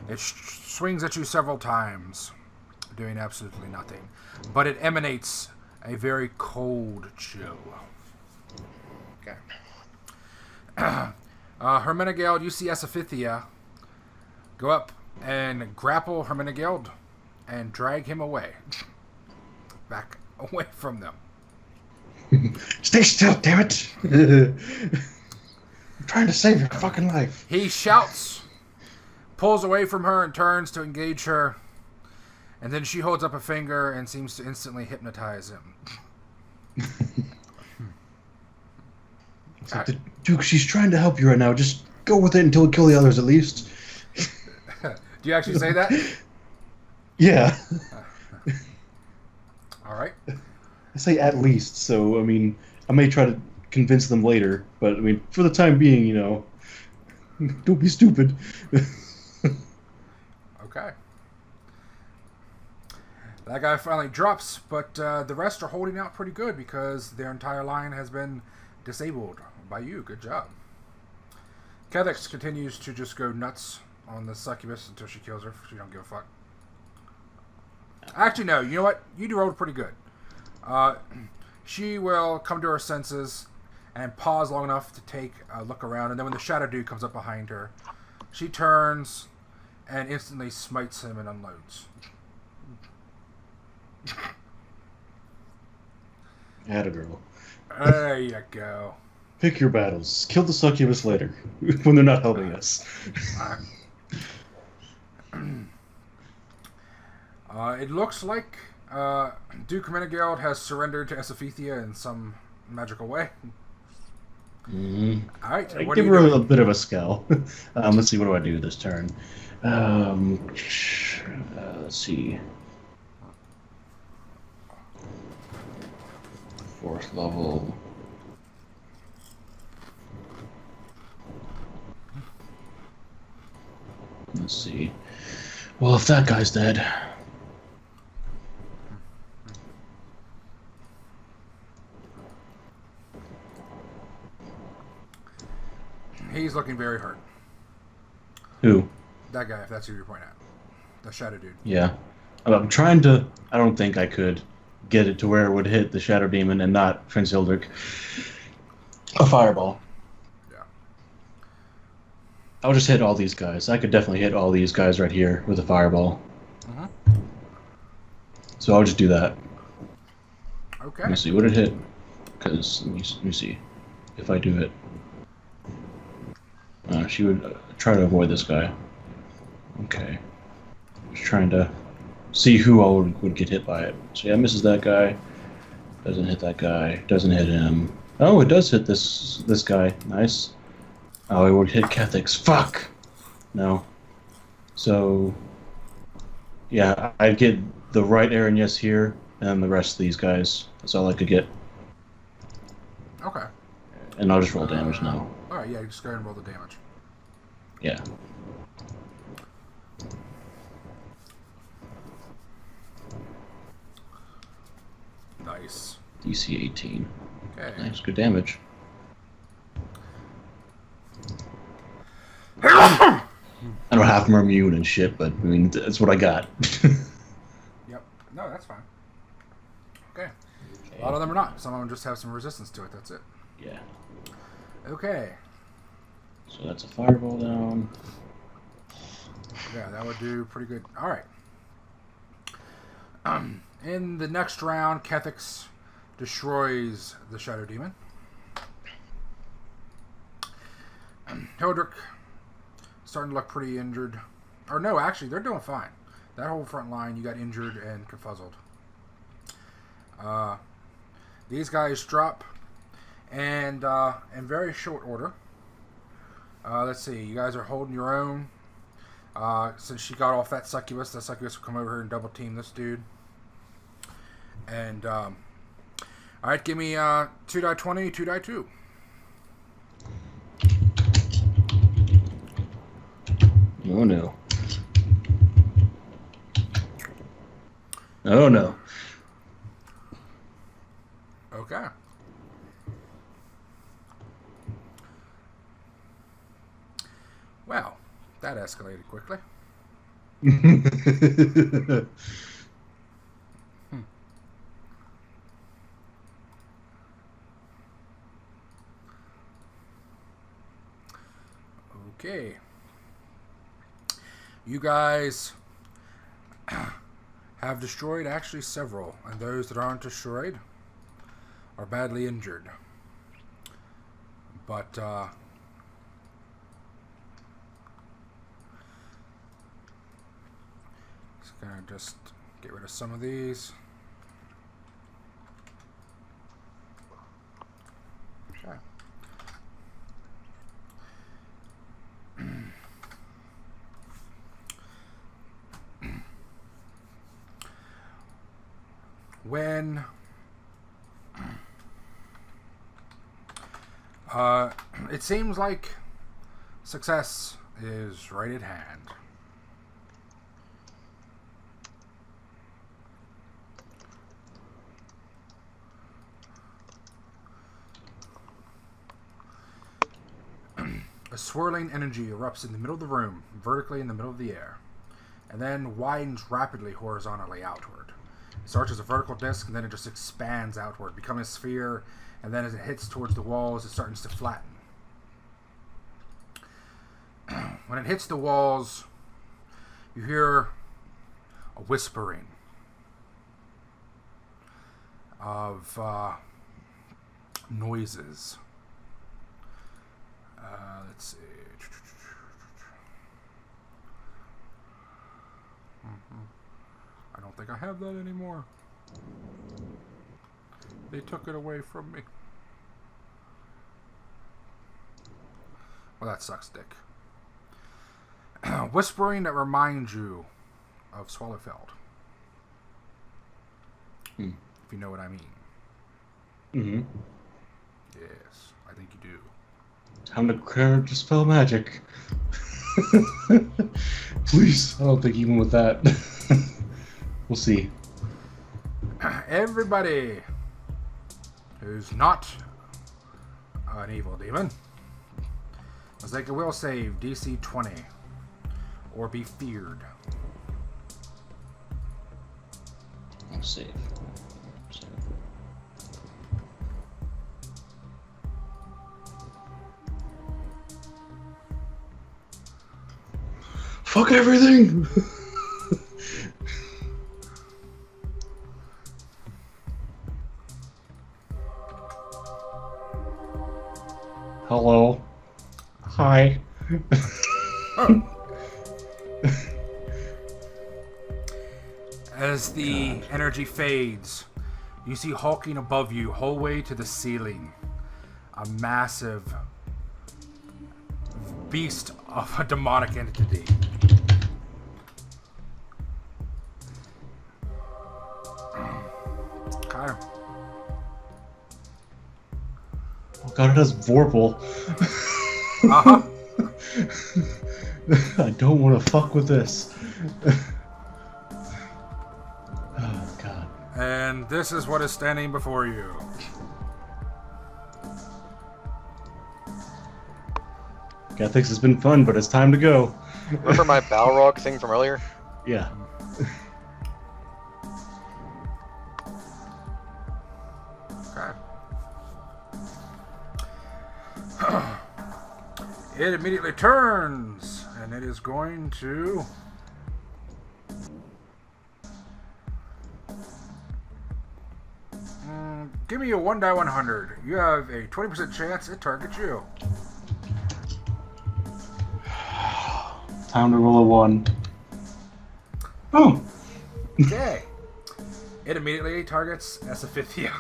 A: It swings at you several times, doing absolutely nothing. But it emanates a very cold chill. Okay. Hermenegild, you see Asafithia go up and grapple Hermenegild and drag him away. Back away from them.
E: Stay still, damn it! I'm trying to save your fucking life.
A: He shouts, pulls away from her and turns to engage her, and then she holds up a finger and seems to instantly hypnotize him.
E: It's like, Duke, she's trying to help you right now. Just go with it until we kill the others, at least.
A: Do you actually say that?
E: Yeah.
A: All right.
E: I say at least, so, I mean, I may try to convince them later, but, I mean, for the time being, you know, don't be stupid.
A: Okay. That guy finally drops, but the rest are holding out pretty good because their entire line has been disabled by you. Good job. Kethix continues to just go nuts on the succubus until she kills her. She don't give a fuck. Actually, no. You know what? You rolled pretty good. She will come to her senses and pause long enough to take a look around, and then when the shadow dude comes up behind her, she turns and instantly smites him and unloads.
E: Atta girl.
A: There you go.
E: Pick your battles. Kill the succubus later, when they're not helping us.
A: It looks like Duke Hermenegild has surrendered to Asafithia in some magical way. Alright,
E: I
A: what
E: give
A: are you
E: her
A: doing?
E: a bit of a scowl. Let's see, what do I do this turn? Let's see. 4th level. Let's see. Well, if that guy's dead.
A: He's looking very hurt.
E: Who?
A: That guy, if that's who you're pointing at. The shadow dude.
E: Yeah. I'm trying to... I don't think I could get it to where it would hit the Shadow Demon and not Prince Hildrick. A fireball.
A: Yeah.
E: I'll just hit all these guys. I could definitely hit all these guys right here with a fireball. So I'll just do that.
A: Okay.
E: Let me see what it hit. Because, let me see. If I do it. She would try to avoid this guy. Okay. Just trying to see who all would get hit by it. So yeah, misses that guy. Doesn't hit that guy. Doesn't hit him. Oh, it does hit this guy. Nice. Oh, it would hit Cathix. Fuck! No. So, yeah, I'd get the right Aaron Yes here, and the rest of these guys. That's all I could get.
A: Okay.
E: And I'll just roll damage now.
A: Alright, yeah, just go ahead and roll the damage.
E: Yeah.
A: Nice.
E: DC 18.
A: Okay.
E: Nice, good damage. I don't have them immune and shit, but I mean, that's what I got.
A: Yep. No, that's fine. Okay. A lot of them are not. Some of them just have some resistance to it. That's it.
E: Yeah.
A: Okay.
E: So that's a fireball down.
A: Yeah, that would do pretty good. All right. In the next round, Cathix destroys the Shadow Demon. Hildrick starting to look pretty injured. Or no, actually, they're doing fine. That whole front line, you got injured and confuzzled. These guys drop, and in very short order. Let's see, you guys are holding your own. Since she got off that succubus will come over here and double team this dude. And, alright, give me 2 die 20, 2 die 2.
E: Oh no. Oh no.
A: Okay. Well, that escalated quickly. Okay. You guys have destroyed actually several, and those that aren't destroyed are badly injured. But, gonna just get rid of some of these. Okay. When it seems like success is right at hand. A swirling energy erupts in the middle of the room, vertically in the middle of the air, and then widens rapidly horizontally outward. It starts as a vertical disc, and then it just expands outward, becoming a sphere, and then as it hits towards the walls, it starts to flatten. When it hits the walls, you hear a whispering of noises. Let's see. I don't think I have that anymore. They took it away from me. Well, that sucks, Dick. Whispering that reminds you of Swallowfeld. If you know what I mean.
E: Mm-hmm.
A: Yes, I think you do.
E: Time to dispel magic. Please, I don't think even with that. We'll see.
A: Everybody who's not an evil demon must make a will save DC 20 or be feared.
E: I'll save. Fuck everything! Hello. Hi.
A: As the energy fades, You see hulking above you, whole way to the ceiling, a massive beast of a demonic entity. Okay.
E: Oh god, it has Vorpal.
A: Uh-huh.
E: I don't want to fuck with this. Oh god.
A: And this is what is standing before you.
E: Ethics has been fun, but it's time to go.
B: Remember my Balrog thing from earlier?
E: Yeah.
A: Okay. It immediately turns, and it is going to... give me a 1 die 100. You have a 20% chance it targets you.
E: Time to roll a 1. Oh!
A: Okay. It immediately targets Esafithia.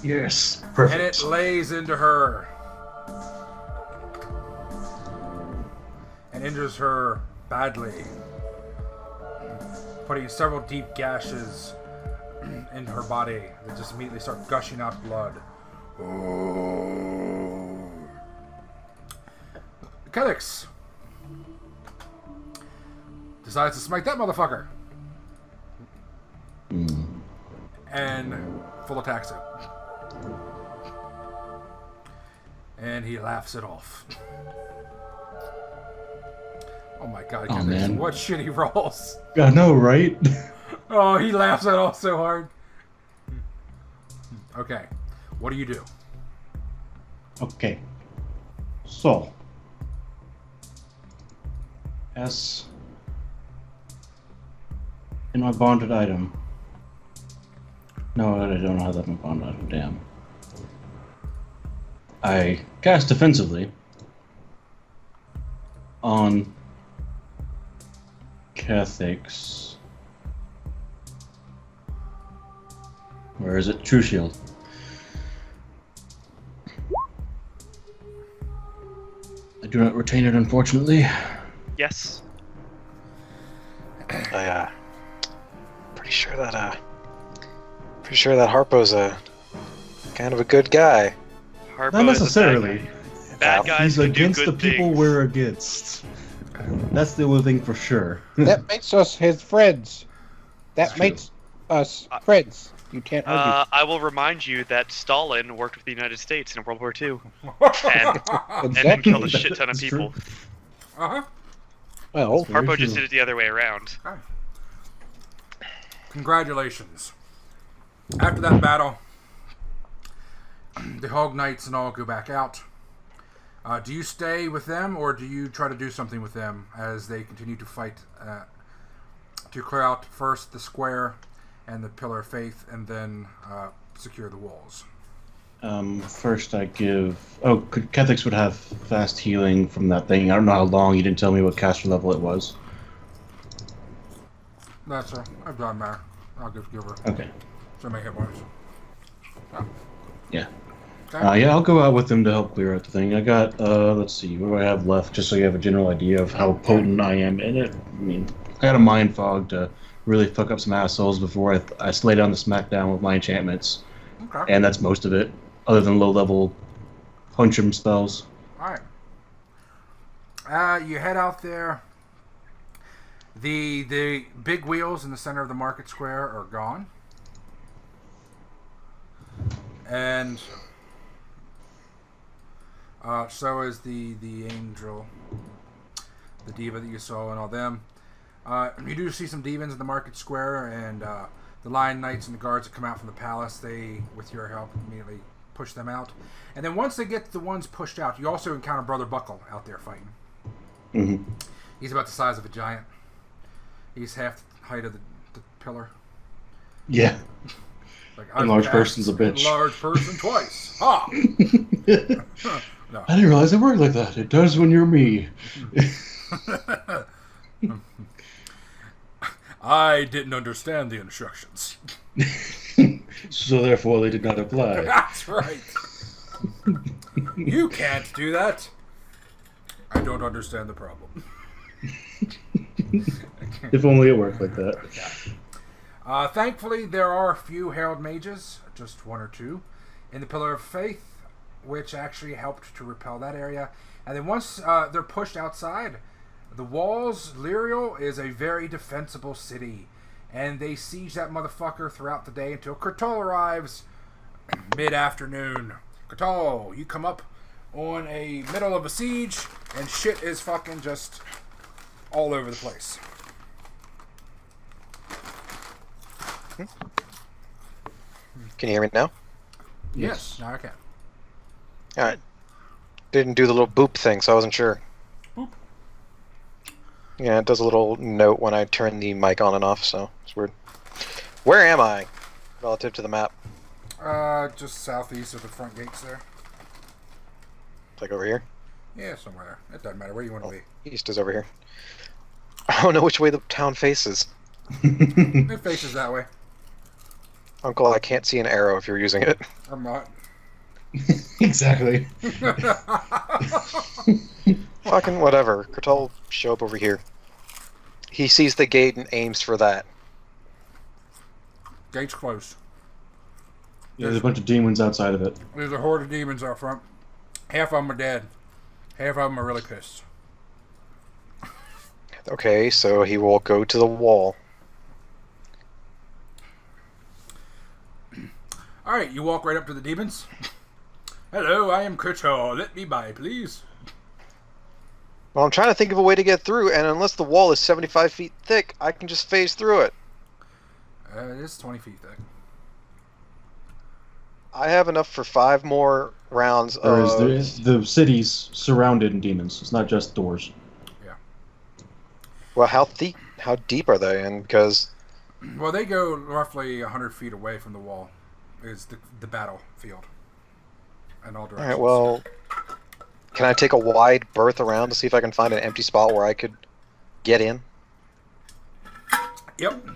E: Yes.
A: And
E: Perfect.
A: it lays into her. And injures her badly. Putting several deep gashes in her body that just immediately start gushing out blood. Oh. Kelix decides to smite that motherfucker. And full attacks it. And he laughs it off. Oh my god,
E: Oh, man.
A: what shitty rolls.
E: I know, right?
A: Oh, he laughs it off so hard. Okay, what do you do?
E: Okay. So. S. In my bonded item. No, I don't have that in my bonded item. Damn. I cast defensively on Cathix. Where is it? True Shield. I do not retain it, unfortunately.
C: Yes.
B: Pretty sure that Harpo's a kind of a good guy.
C: Harpo
E: Not
C: is a
E: necessarily.
C: Bad guys
E: He's
C: can do
E: against
C: good
E: the people
C: things.
E: we're against. That's the only thing for sure.
D: That makes us his friends. That
E: True.
D: makes us friends. You can't argue.
C: I will remind you that Stalin worked with the United States in World War II and
D: Exactly.
C: killed a shit ton of
E: That's
C: people.
A: Uh-huh.
D: Well,
E: Very
C: Harpo just
E: true.
C: did it the other way around.
A: Okay. Congratulations. After that battle, the Hog Knights and all go back out. Do you stay with them, or do you try to do something with them as they continue to fight to clear out first the square and the Pillar of Faith, and then secure the walls?
E: First I give... Oh, Cathix would have fast healing from that thing. I don't know how long. You didn't tell me what caster level it was.
A: That's I've done matter. I'll give her
E: Okay.
A: so many hit points. Oh.
E: Yeah.
A: Okay.
E: Yeah, I'll go out with them to help clear out the thing. I got, let's see, what do I have left, just so you have a general idea of how potent I am in it. I mean, I got a mind fog to really fuck up some assholes before I lay down the smackdown with my enchantments.
A: Okay.
E: And that's most of it, other than low-level punch 'em spells.
A: Alright. You head out there. The big wheels in the center of the market square are gone. And so is the angel, the diva that you saw, and all them. You do see some demons in the market square, and the Lion Knights and the guards that come out from the palace, they, with your help, immediately push them out. And then once they get the ones pushed out, you also encounter Brother Buckle out there fighting.
E: Mm-hmm.
A: He's about the size of a giant. He's half the height of the pillar.
E: Yeah.
A: Like,
E: And large person's a bitch.
A: Large person twice. Ha! No.
E: I didn't realize it worked like that. It does when you're me.
A: I didn't understand the instructions.
E: So So therefore, they did not apply.
A: That's right. You can't do that. I don't understand the problem.
E: If only it worked like that.
A: Yeah. Thankfully, there are a few Herald Mages, just one or two, in the Pillar of Faith, which actually helped to repel that area. And then once they're pushed outside, the walls, Lyrial is a very defensible city. And they siege that motherfucker throughout the day until Kurtal arrives mid-afternoon. Kurtal, you come up on a middle of a siege, and shit is fucking just all over the place.
B: Can you hear me now?
A: Yes, now I can.
B: Alright. Didn't do the little boop thing, so I wasn't sure.
A: Boop.
B: Yeah, it does a little note when I turn the mic on and off, so it's weird. Where am I relative to the map?
A: Just southeast of the front gates there.
B: Like over here?
A: Yeah, somewhere there. It doesn't matter where you want to be.
B: East is over here. I don't know which way the town faces.
A: It faces that way.
B: Uncle, I can't see an arrow if you're using it.
A: I'm not.
E: Exactly.
B: Fucking whatever. Kurtal, show up over here. He sees the gate and aims for that.
A: Gate's closed.
E: Yeah, there's a bunch of demons outside of it.
A: There's a horde of demons out front. Half of them are dead. Half of them are really pissed.
B: Okay, so he will go to the wall.
A: Alright, you walk right up to the demons. Hello, I am Kurtal. Let me by, please.
B: Well, I'm trying to think of a way to get through, and unless the wall is 75 feet thick, I can just phase through it.
A: It is 20 feet thick.
B: I have enough for 5 more rounds
E: The city's surrounded in demons. It's not just doors.
A: Yeah.
B: Well, how deep are they? And because...
A: Well, they go roughly 100 feet away from the wall. Is the battlefield. In all directions.
B: Alright, well... Can I take a wide berth around to see if I can find an empty spot where I could get in?
A: Yep.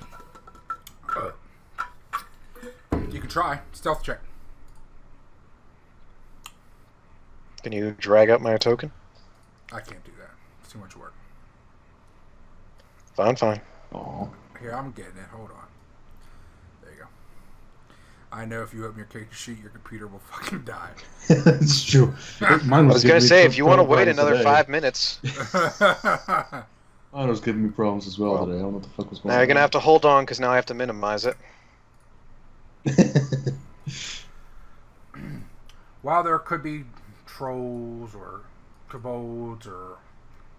A: You can try. Stealth check.
B: Can you drag up my token?
A: I can't do that. It's too much work.
B: Fine.
E: Aw.
A: Here, I'm getting it. Hold on. There you go. I know if you open your character sheet, your computer will fucking die.
E: It's true. Mine
B: I was going to say, if you want to wait another
E: today.
B: 5 minutes...
E: Mine was giving me problems as well today. I don't know what the fuck was going on.
B: Now you're going to have to hold on, because now I have to minimize it.
A: While there could be trolls or kobolds or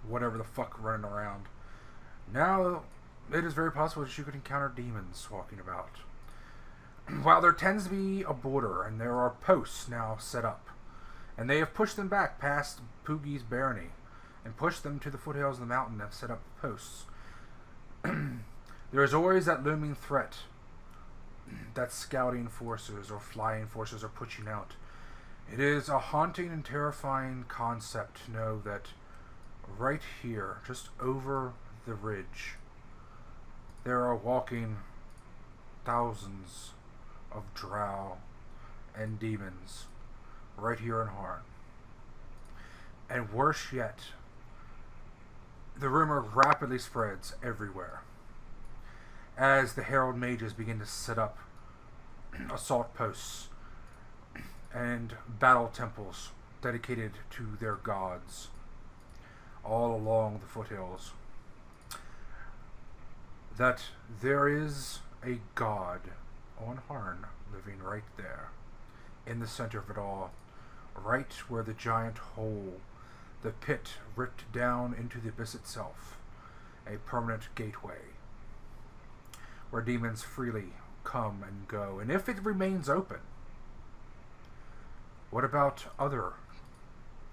A: whatever the fuck running around, now it is very possible that you could encounter demons walking about. While there tends to be a border and there are posts now set up, and they have pushed them back past Poogie's barony and pushed them to the foothills of the mountain and set up posts, there is always that looming threat that scouting forces or flying forces are pushing out. It is a haunting and terrifying concept to know that right here, just over the ridge, there are walking thousands of drow and demons right here in Harn. And worse yet, the rumor rapidly spreads everywhere as the Herald Mages begin to set up assault posts and battle temples dedicated to their gods all along the foothills. That there is a god on Harn living right there, in the center of it all, right where the giant hole, the pit ripped down into the abyss itself, a permanent gateway, where demons freely come and go. And if it remains open, what about other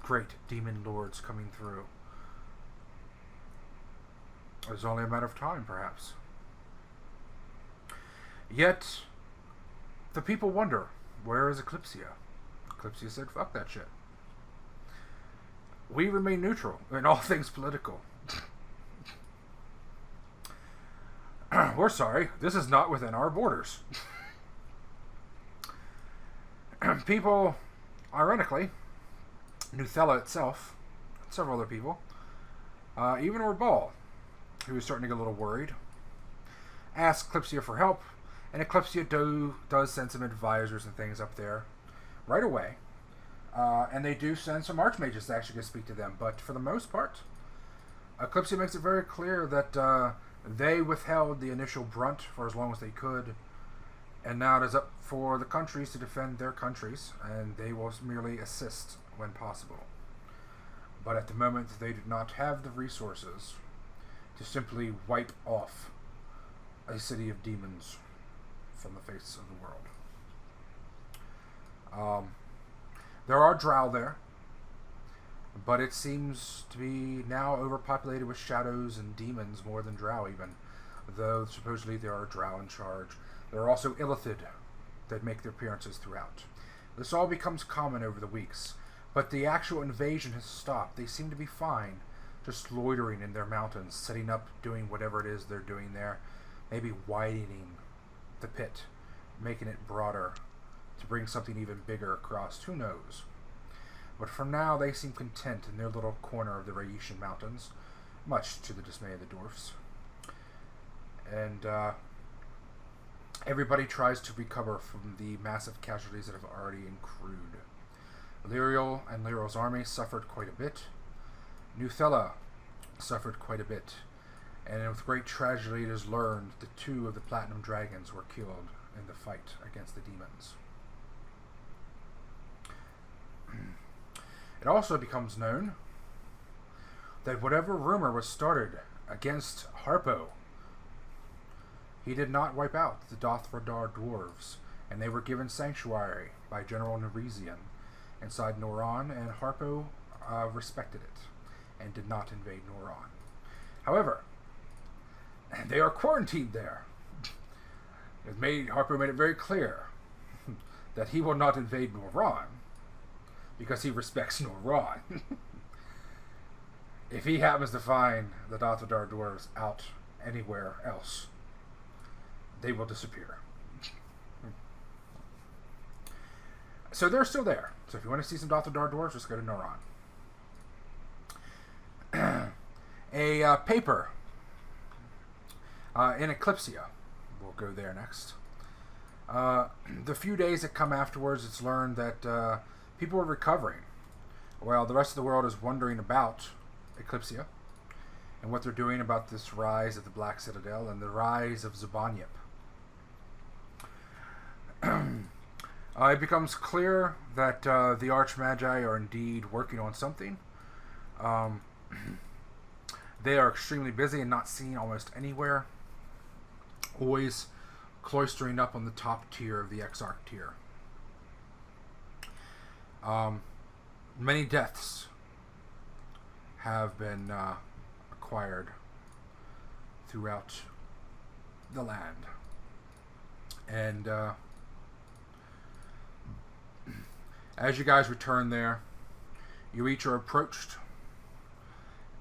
A: great demon lords coming through? It's only a matter of time, perhaps. Yet, the people wonder, where is Eclipsia? Eclipsia said, fuck that shit. We remain neutral in all things political. We're sorry, this is not within our borders. People, ironically, Nuthella itself, several other people, even Orbal, who was starting to get a little worried, asked Eclipsia for help, and Eclipsia does send some advisors and things up there right away. And they do send some archmages to actually go speak to them, but for the most part, Eclipsia makes it very clear that they withheld the initial brunt for as long as they could, and now it is up for the countries to defend their countries, and they will merely assist when possible. But at the moment, they do not have the resources to simply wipe off a city of demons from the face of the world. There are drow there, but it seems to be now overpopulated with shadows and demons more than drow even, though supposedly there are drow in charge. There are also illithid that make their appearances throughout. This all becomes common over the weeks, but the actual invasion has stopped. They seem to be fine, just loitering in their mountains, setting up, doing whatever it is they're doing there, maybe widening the pit, making it broader to bring something even bigger across. Who knows? But for now, they seem content in their little corner of the Rhaetian Mountains, much to the dismay of the dwarfs. And everybody tries to recover from the massive casualties that have already accrued. Lyriel and Lyriel's army suffered quite a bit. Nuthella suffered quite a bit. And with great tragedy, it is learned that 2 of the Platinum Dragons were killed in the fight against the demons. It also becomes known that whatever rumor was started against Harpo, he did not wipe out the Dothradar dwarves, and they were given sanctuary by General Neresian inside Noron, and Harpo respected it and did not invade Noron. However, they are quarantined there. Harpo made it very clear that he will not invade Noron because he respects Noron. If he happens to find the Dothradar dwarves out anywhere else, they will disappear. So they're still there. So if you want to see some Dothradar dwarves, just go to Noron. A paper in Eclipsia. We'll go there next. The few days that come afterwards, it's learned that people are recovering, while the rest of the world is wondering about Eclipsia and what they're doing about this rise of the Black Citadel and the rise of Zubanyip. It becomes clear that the Archmagi are indeed working on something. They are extremely busy and not seen almost anywhere. Always cloistering up on the top tier of the Exarch tier. Many deaths have been acquired throughout the land. And as you guys return there, you each are approached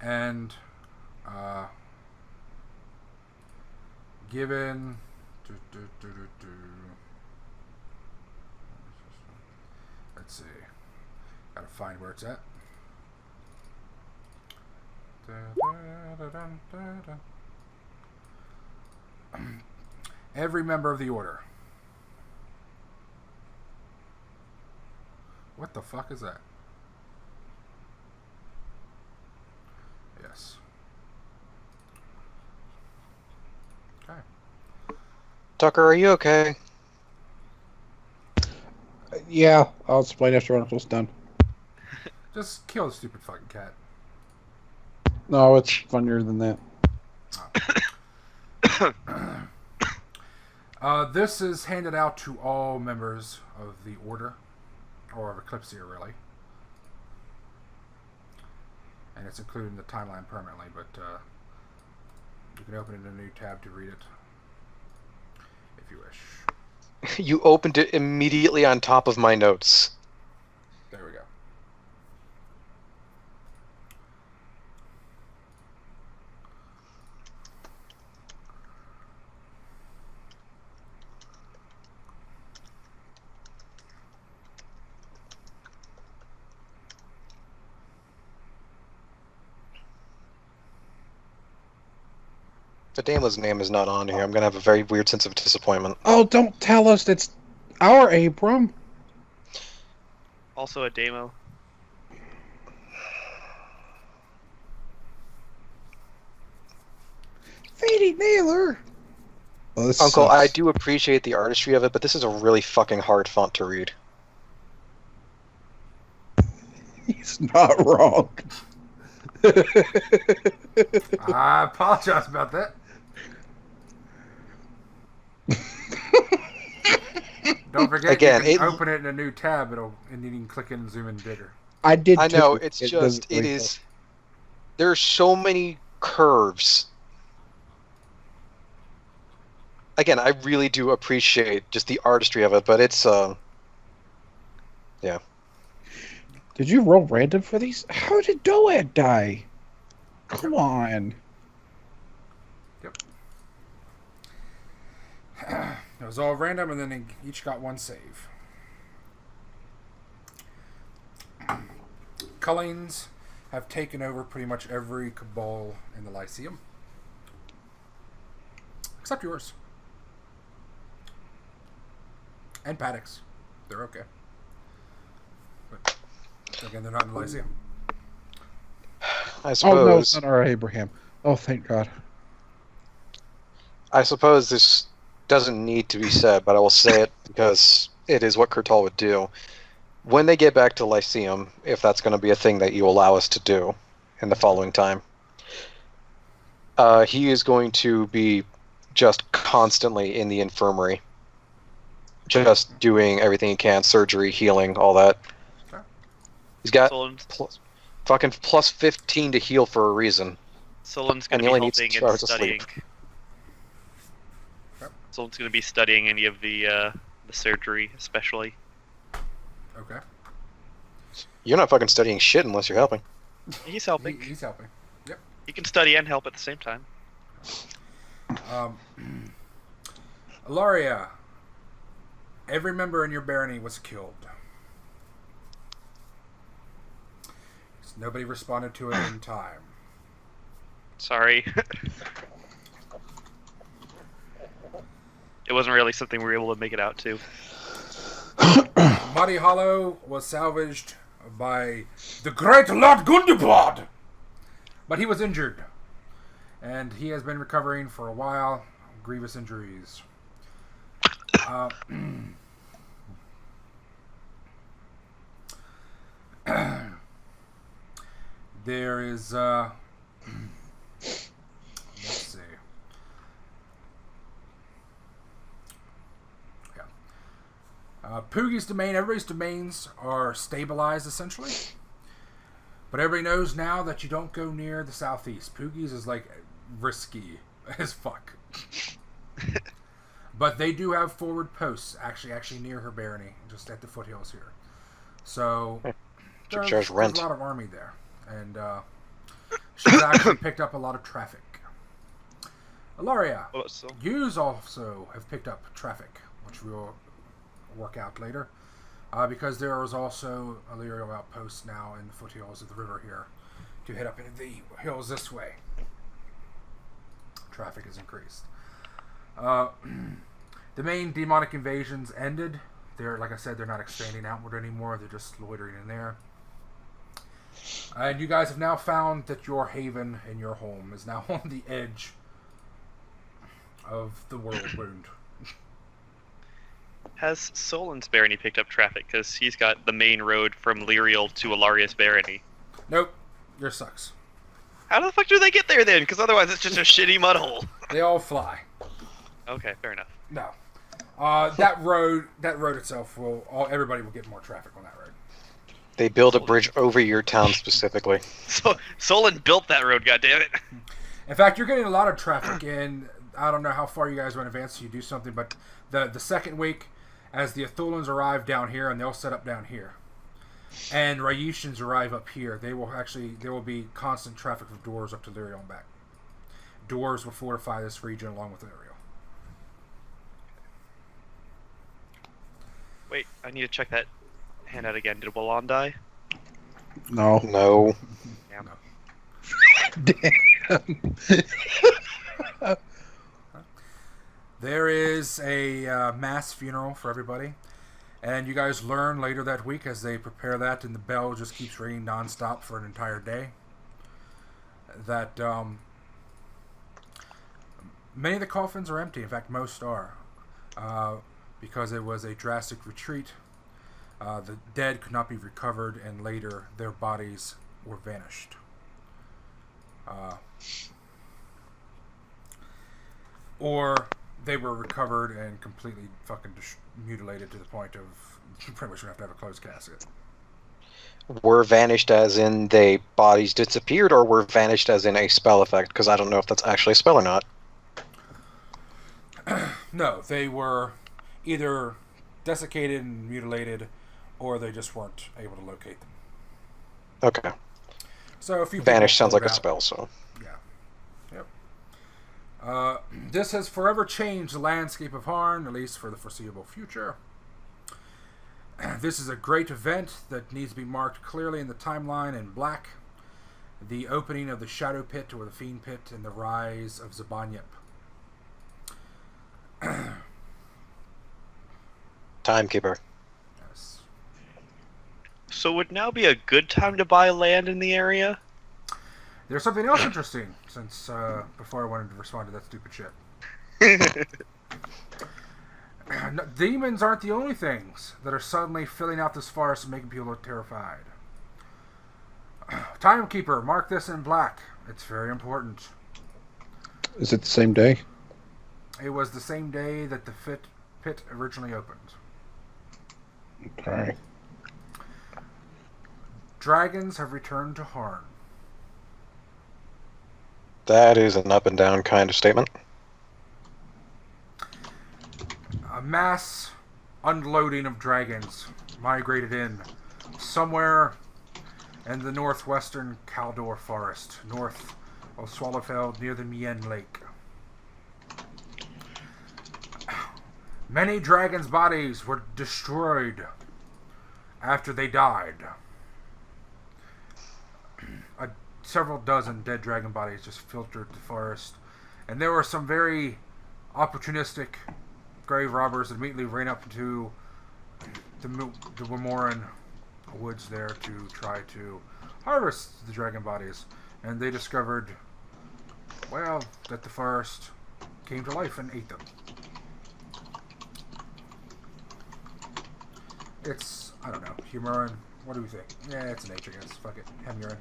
A: and given let's see, gotta find where it's at. Every member of the order. What the fuck is that? Yes. Okay.
B: Tucker, are you okay?
D: Yeah, I'll explain after Runnels done.
A: Just kill the stupid fucking cat.
D: No, it's funnier than that.
A: This is handed out to all members of the Order, or of Eclipsia, really. And it's included in the timeline permanently, but you can open it in a new tab to read it, if you wish.
B: You opened it immediately on top of my notes.
A: There we go.
B: If Adama's name is not on here, I'm gonna have a very weird sense of disappointment.
D: Oh, don't tell us it's our Abram.
C: Also a demo.
D: Fady Naylor. Oh, this
B: Uncle,
D: sucks.
B: I do appreciate the artistry of it, but this is a really fucking hard font to read.
D: He's not wrong.
A: I apologize about that. Don't forget,
B: Again,
A: you can
B: it-
A: open it in a new tab, and you can click in and zoom in bigger.
D: I did.
B: I know,
D: too.
B: it's
D: It
B: just,
D: doesn't
B: it
D: really
B: is... There are so many curves. Again, I really do appreciate just the artistry of it, but it's, yeah.
D: Did you roll random for these? How did Doad die? Come on.
A: It was all random, and then they each got one save. Cullings have taken over pretty much every cabal in the Lyceum. Except yours. And Paddocks. They're okay. But, again, they're not in the Lyceum.
B: I
D: Oh no, it's
B: suppose,
D: not our Abraham. Oh, thank God.
B: I suppose this doesn't need to be said, but I will say it because it is what Kurtal would do. When they get back to Lyceum, if that's going to be a thing that you allow us to do in the following time, he is going to be just constantly in the infirmary. Just doing everything he can, surgery, healing, all that.
A: Okay.
B: He's got
C: Sollyn's
B: fucking plus 15 to heal for a reason.
C: going
B: And
C: to
B: he
C: be
B: only needs
C: helping
B: 2
C: and
B: hours of
C: studying.
B: sleep.
A: Yep.
C: Sollyn's going to be studying any of the surgery, especially.
A: Okay.
B: You're not fucking studying shit unless you're helping.
C: He's helping.
A: He's helping. Yep.
C: He can study and help at the same time.
A: Ilaria. Every member in your barony was killed. Nobody responded to it in time.
C: Sorry. It wasn't really something we were able to make it out to.
A: Muddy Hollow was salvaged by the great Lord Gundabad, but he was injured, and he has been recovering for a while. Grievous injuries. There is, let's see. Yeah. Poogie's domain, everybody's domains are stabilized essentially. But everybody knows now that you don't go near the southeast. Poogie's is like risky as fuck. But they do have forward posts actually near her barony, just at the foothills here. So there's a lot of army there. And she's actually picked up a lot of traffic. Ilaria, you also have picked up traffic, which we'll work out later. Because there is also a Illyrio outpost now in the foothills of the river here to head up into the hills this way. Traffic has increased. The main demonic invasions ended. They're, like I said, they're not expanding outward anymore. They're just loitering in there. And you guys have now found that your haven and your home is now on the edge of the world wound.
C: Has Sollyn's barony picked up traffic? Because he's got the main road from Lyriel to Ilaria's barony.
A: Nope. Yours sucks.
C: How the fuck do they get there then? Because otherwise it's just a shitty mud hole.
A: They all fly.
C: Okay, fair enough.
A: No. That road itself everybody will get more traffic on that road.
B: They build a bridge over your town specifically.
C: So Sollyn built that road, goddammit.
A: In fact, you're getting a lot of traffic in. I don't know how far you guys want to advance you do something, but the second week, as the Athulans arrive down here, and they'll set up down here, and Ryushans arrive up here, there will be constant traffic of doors up to Lyriel and back. Doors will fortify this region along with Lyriel.
C: Wait, I need to check that handout again. Did Walon die?
D: No.
B: No.
C: Damn.
D: Damn.
A: There is a mass funeral for everybody. And you guys learn later that week as they prepare that, and the bell just keeps ringing nonstop for an entire day, that many of the coffins are empty. In fact, most are. Because it was a drastic retreat. The dead could not be recovered, and later their bodies were vanished. Or they were recovered and completely fucking mutilated to the point of you pretty much gonna have to have a closed casket.
B: Were vanished as in they bodies disappeared, or were vanished as in a spell effect? Because I don't know if that's actually a spell or not.
A: No, they were either desiccated and mutilated, or they just weren't able to locate them.
B: Okay.
A: So if you
B: Vanish sounds like a spell, so.
A: Yeah. Yep. This has forever changed the landscape of Harn, at least for the foreseeable future. This is a great event that needs to be marked clearly in the timeline in black. The opening of the Shadow Pit, or the Fiend Pit, and the rise of Zabanyep.
B: Timekeeper.
A: Yes.
C: So would now be a good time to buy land in the area?
A: There's something else interesting, since before I wanted to respond to that stupid shit. No, demons aren't the only things that are suddenly filling out this forest and making people look terrified. Timekeeper, mark this in black. It's very important.
D: Is it the same day?
A: It was the same day that the pit originally opened.
D: Okay.
A: Dragons have returned to Harn.
B: That is an up and down kind of statement.
A: A mass unloading of dragons migrated in somewhere in the northwestern Kaldor forest, north of Swallowfell, near the Mien Lake. Many dragons' bodies were destroyed after they died. Several dozen dead dragon bodies just filtered the forest. And there were some very opportunistic grave robbers that immediately ran up into the Wamoran woods there to try to harvest the dragon bodies. And they discovered, well, that the forest came to life and ate them. It's, I don't know, Humurin. What do we think? Yeah, it's an H, I guess. Fuck it. Humurin.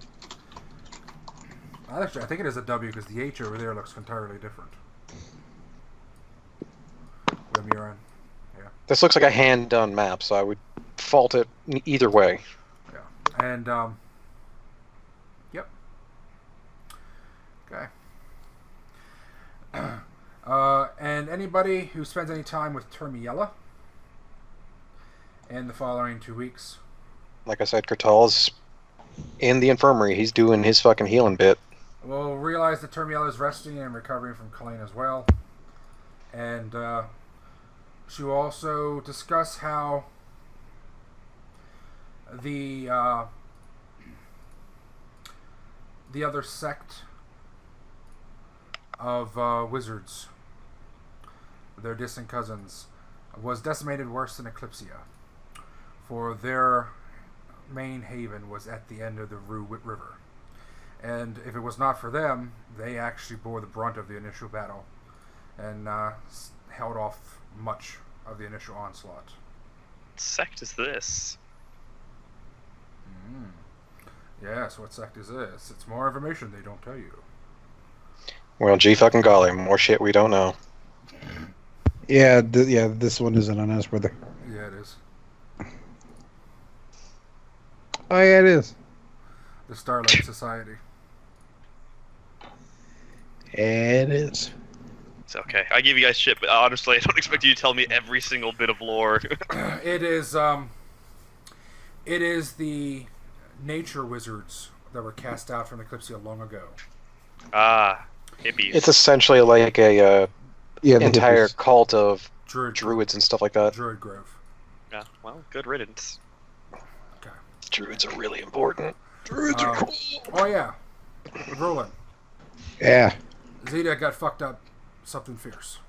A: Actually, I think it is a W because the H over there looks entirely different. Humurin. Yeah.
B: This looks like a hand-done map, so I would fault it either way.
A: Yeah. And, yep. Okay. And anybody who spends any time with Termiella in the following 2 weeks.
B: Like I said, Kurtal's in the infirmary. He's doing his fucking healing bit.
A: We'll realize that Termiella is resting and recovering from Colleen as well. And she will also discuss how the other sect of wizards, their distant cousins, was decimated worse than Eclipsia. For their main haven was at the end of the Ruwit River. And if it was not for them, they actually bore the brunt of the initial battle and held off much of the initial onslaught.
C: What sect is this?
A: Yes, what sect is this? It's more information they don't tell you.
B: Well, gee fucking golly, more shit we don't know.
D: Yeah, this one isn't on us, brother.
A: Yeah, it is.
D: Oh, yeah, it is.
A: The Starlight Society.
D: It is.
C: It's okay. I give you guys shit, but honestly, I don't expect you to tell me every single bit of lore.
A: It is the nature wizards that were cast out from Eclipsia long ago.
C: Ah, hippies.
B: It's essentially like a
D: Yeah, the
B: entire
D: hippies.
B: cult of
A: Druid
B: druids and stuff like that.
A: Druid Grove.
C: Yeah, well, good riddance.
A: Okay.
B: Druids are really important. Druids are cool.
A: Oh yeah. Rolun.
D: Yeah.
A: Zeta got fucked up something fierce.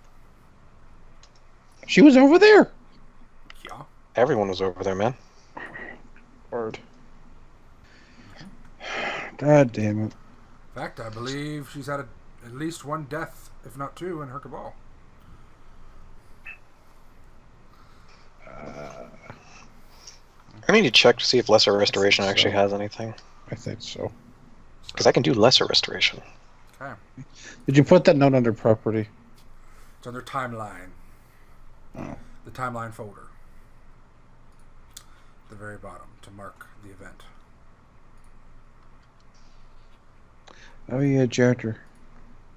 D: She was over there.
A: Yeah.
B: Everyone was over there, man.
D: Word. God damn it.
A: In fact, I believe she's had at least one death, if not two, in her cabal.
B: I need to check to see if Lesser Restoration actually
D: So-
B: has anything.
D: I think so.
B: Because I can do Lesser Restoration.
A: Okay.
D: Did you put that note under property?
A: It's under timeline.
D: Oh.
A: The timeline folder. At the very bottom to mark the event.
D: Oh yeah, Jatter.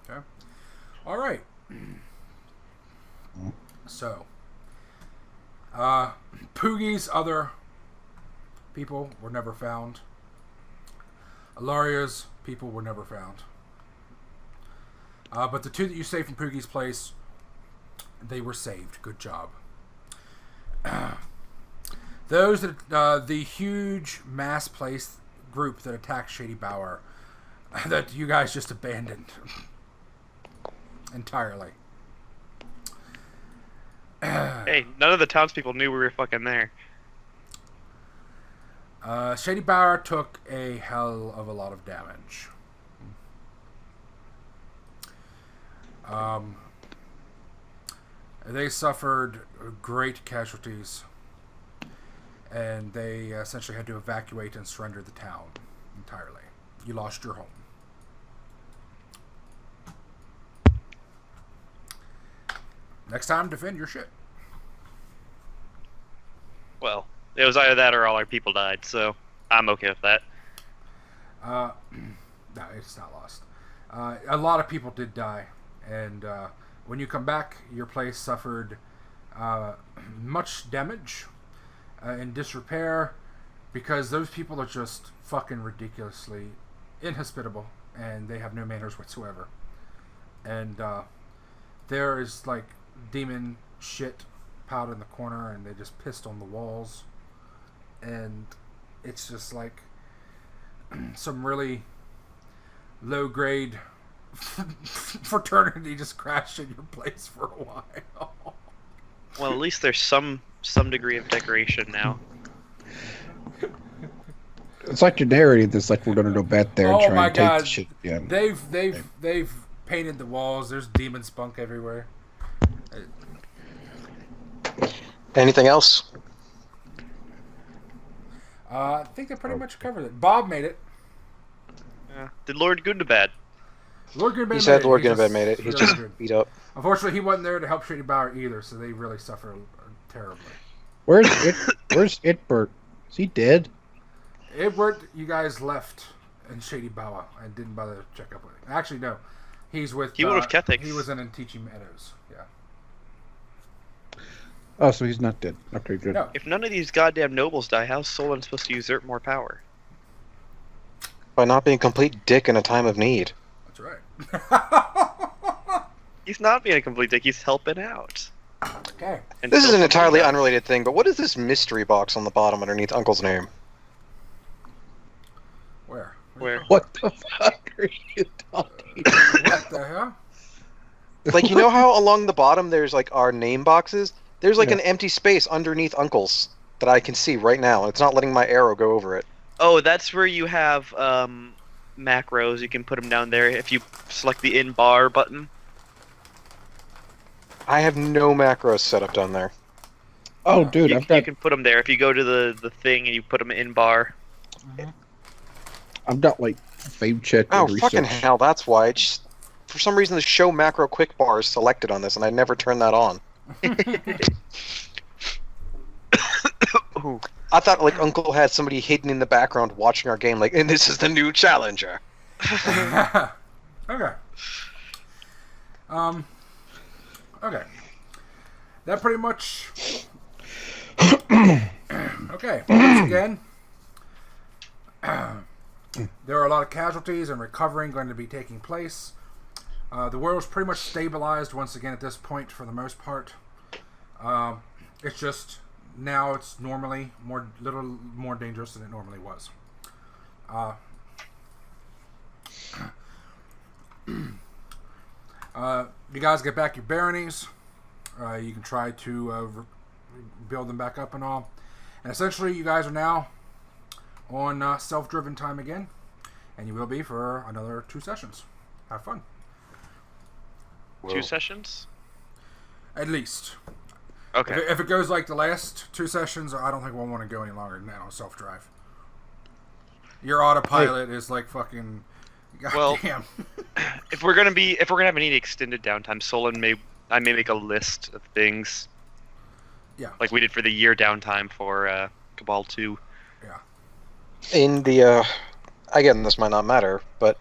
A: Okay. All right. So, Poogie's other people were never found. Ilaria's people were never found. But the two that you saved from Poogie's place, they were saved. Good job. Those that the huge mass place group that attacked Shady Bower, that you guys just abandoned entirely.
C: Hey, none of the townspeople knew we were fucking there.
A: Shady Bower took a hell of a lot of damage. They suffered great casualties, and they essentially had to evacuate and surrender the town entirely. You lost your home. Next time, defend your shit.
C: Well, it was either that or all our people died, so I'm okay with that.
A: No, it's not lost. A lot of people did die, and when you come back, your place suffered much damage and disrepair because those people are just fucking ridiculously inhospitable, and they have no manners whatsoever. And there is like demon shit piled in the corner, and they just pissed on the walls, and it's just like some really low grade fraternity just crashed in your place for a while.
C: Well, at least there's some degree of decoration now.
D: It's like you're narrating this like we're gonna go back there and
A: Oh
D: try
A: my
D: and take
A: God.
D: the shit again.
A: They've painted the walls. There's demon spunk everywhere.
B: Anything else?
A: I think they pretty much covered it. Bob made it.
C: Did Lord Gundabad?
A: Lord Goodman
B: He
A: made
B: said
A: it.
B: Lord
A: He's
B: Gunabad made it. He's
A: really
B: just
A: good.
B: beat up.
A: Unfortunately, he wasn't there to help Shady Bower either, so they really suffer terribly.
D: Where's Itbert? Is he dead?
A: Edward, you guys left in Shady Bower and didn't bother to check up with him. Actually, no. He's with...
C: He went with Kethix.
A: He was in Teaching Meadows. Yeah.
D: Oh, so he's not dead. Okay, good.
A: No.
C: If none of these goddamn nobles die, how's Sollyn supposed to usurp more power?
B: By not being a complete dick in a time of need.
A: That's right.
C: He's not being a complete dick, he's helping out.
A: Okay.
C: And
B: This is
C: so-
B: an entirely unrelated thing, but what is this mystery box on the bottom underneath Uncle's name?
A: Where?
C: Where?
D: What the fuck are you talking about?
A: What the hell?
B: Like, you know how along the bottom there's like our name boxes? There's like
D: Yeah.
B: an empty space underneath Uncle's that I can see right now. It's not letting my arrow go over it.
C: Oh, that's where you have macros. You can put them down there if you select the in bar button.
B: I have no macros set up down there.
D: Oh, dude,
C: you,
D: I've
C: you
D: got
C: can put them there if you go to the thing and you put them in bar.
D: like fame check.
B: Oh,
D: and
B: fucking
D: research.
B: hell, that's why. It's just, for some reason, the show macro quick bar is selected on this, and I never turned that on.
C: Ooh.
B: I thought like Uncle had somebody hidden in the background watching our game, like, and this is the new challenger.
A: Okay. Okay. That pretty much. Okay. Once again, there are a lot of casualties and recovering going to be taking place. The world's pretty much stabilized once again at this point for the most part. It's just now it's normally little more dangerous than it normally was. You guys get back your baronies. You can try to build them back up and all. And essentially, you guys are now on self-driven time again. And you will be for another 2 sessions. Have fun.
C: 2 sessions?
A: At least.
C: Okay.
A: If it goes like the last 2 sessions, I don't think we'll want to go any longer than that on self-drive. Your autopilot is like fucking... Goddamn.
C: If we're gonna have any extended downtime, Sollyn I may make a list of things.
A: Yeah.
C: Like we did for the year downtime for Cabal 2.
A: Yeah.
B: In the again, this might not matter, but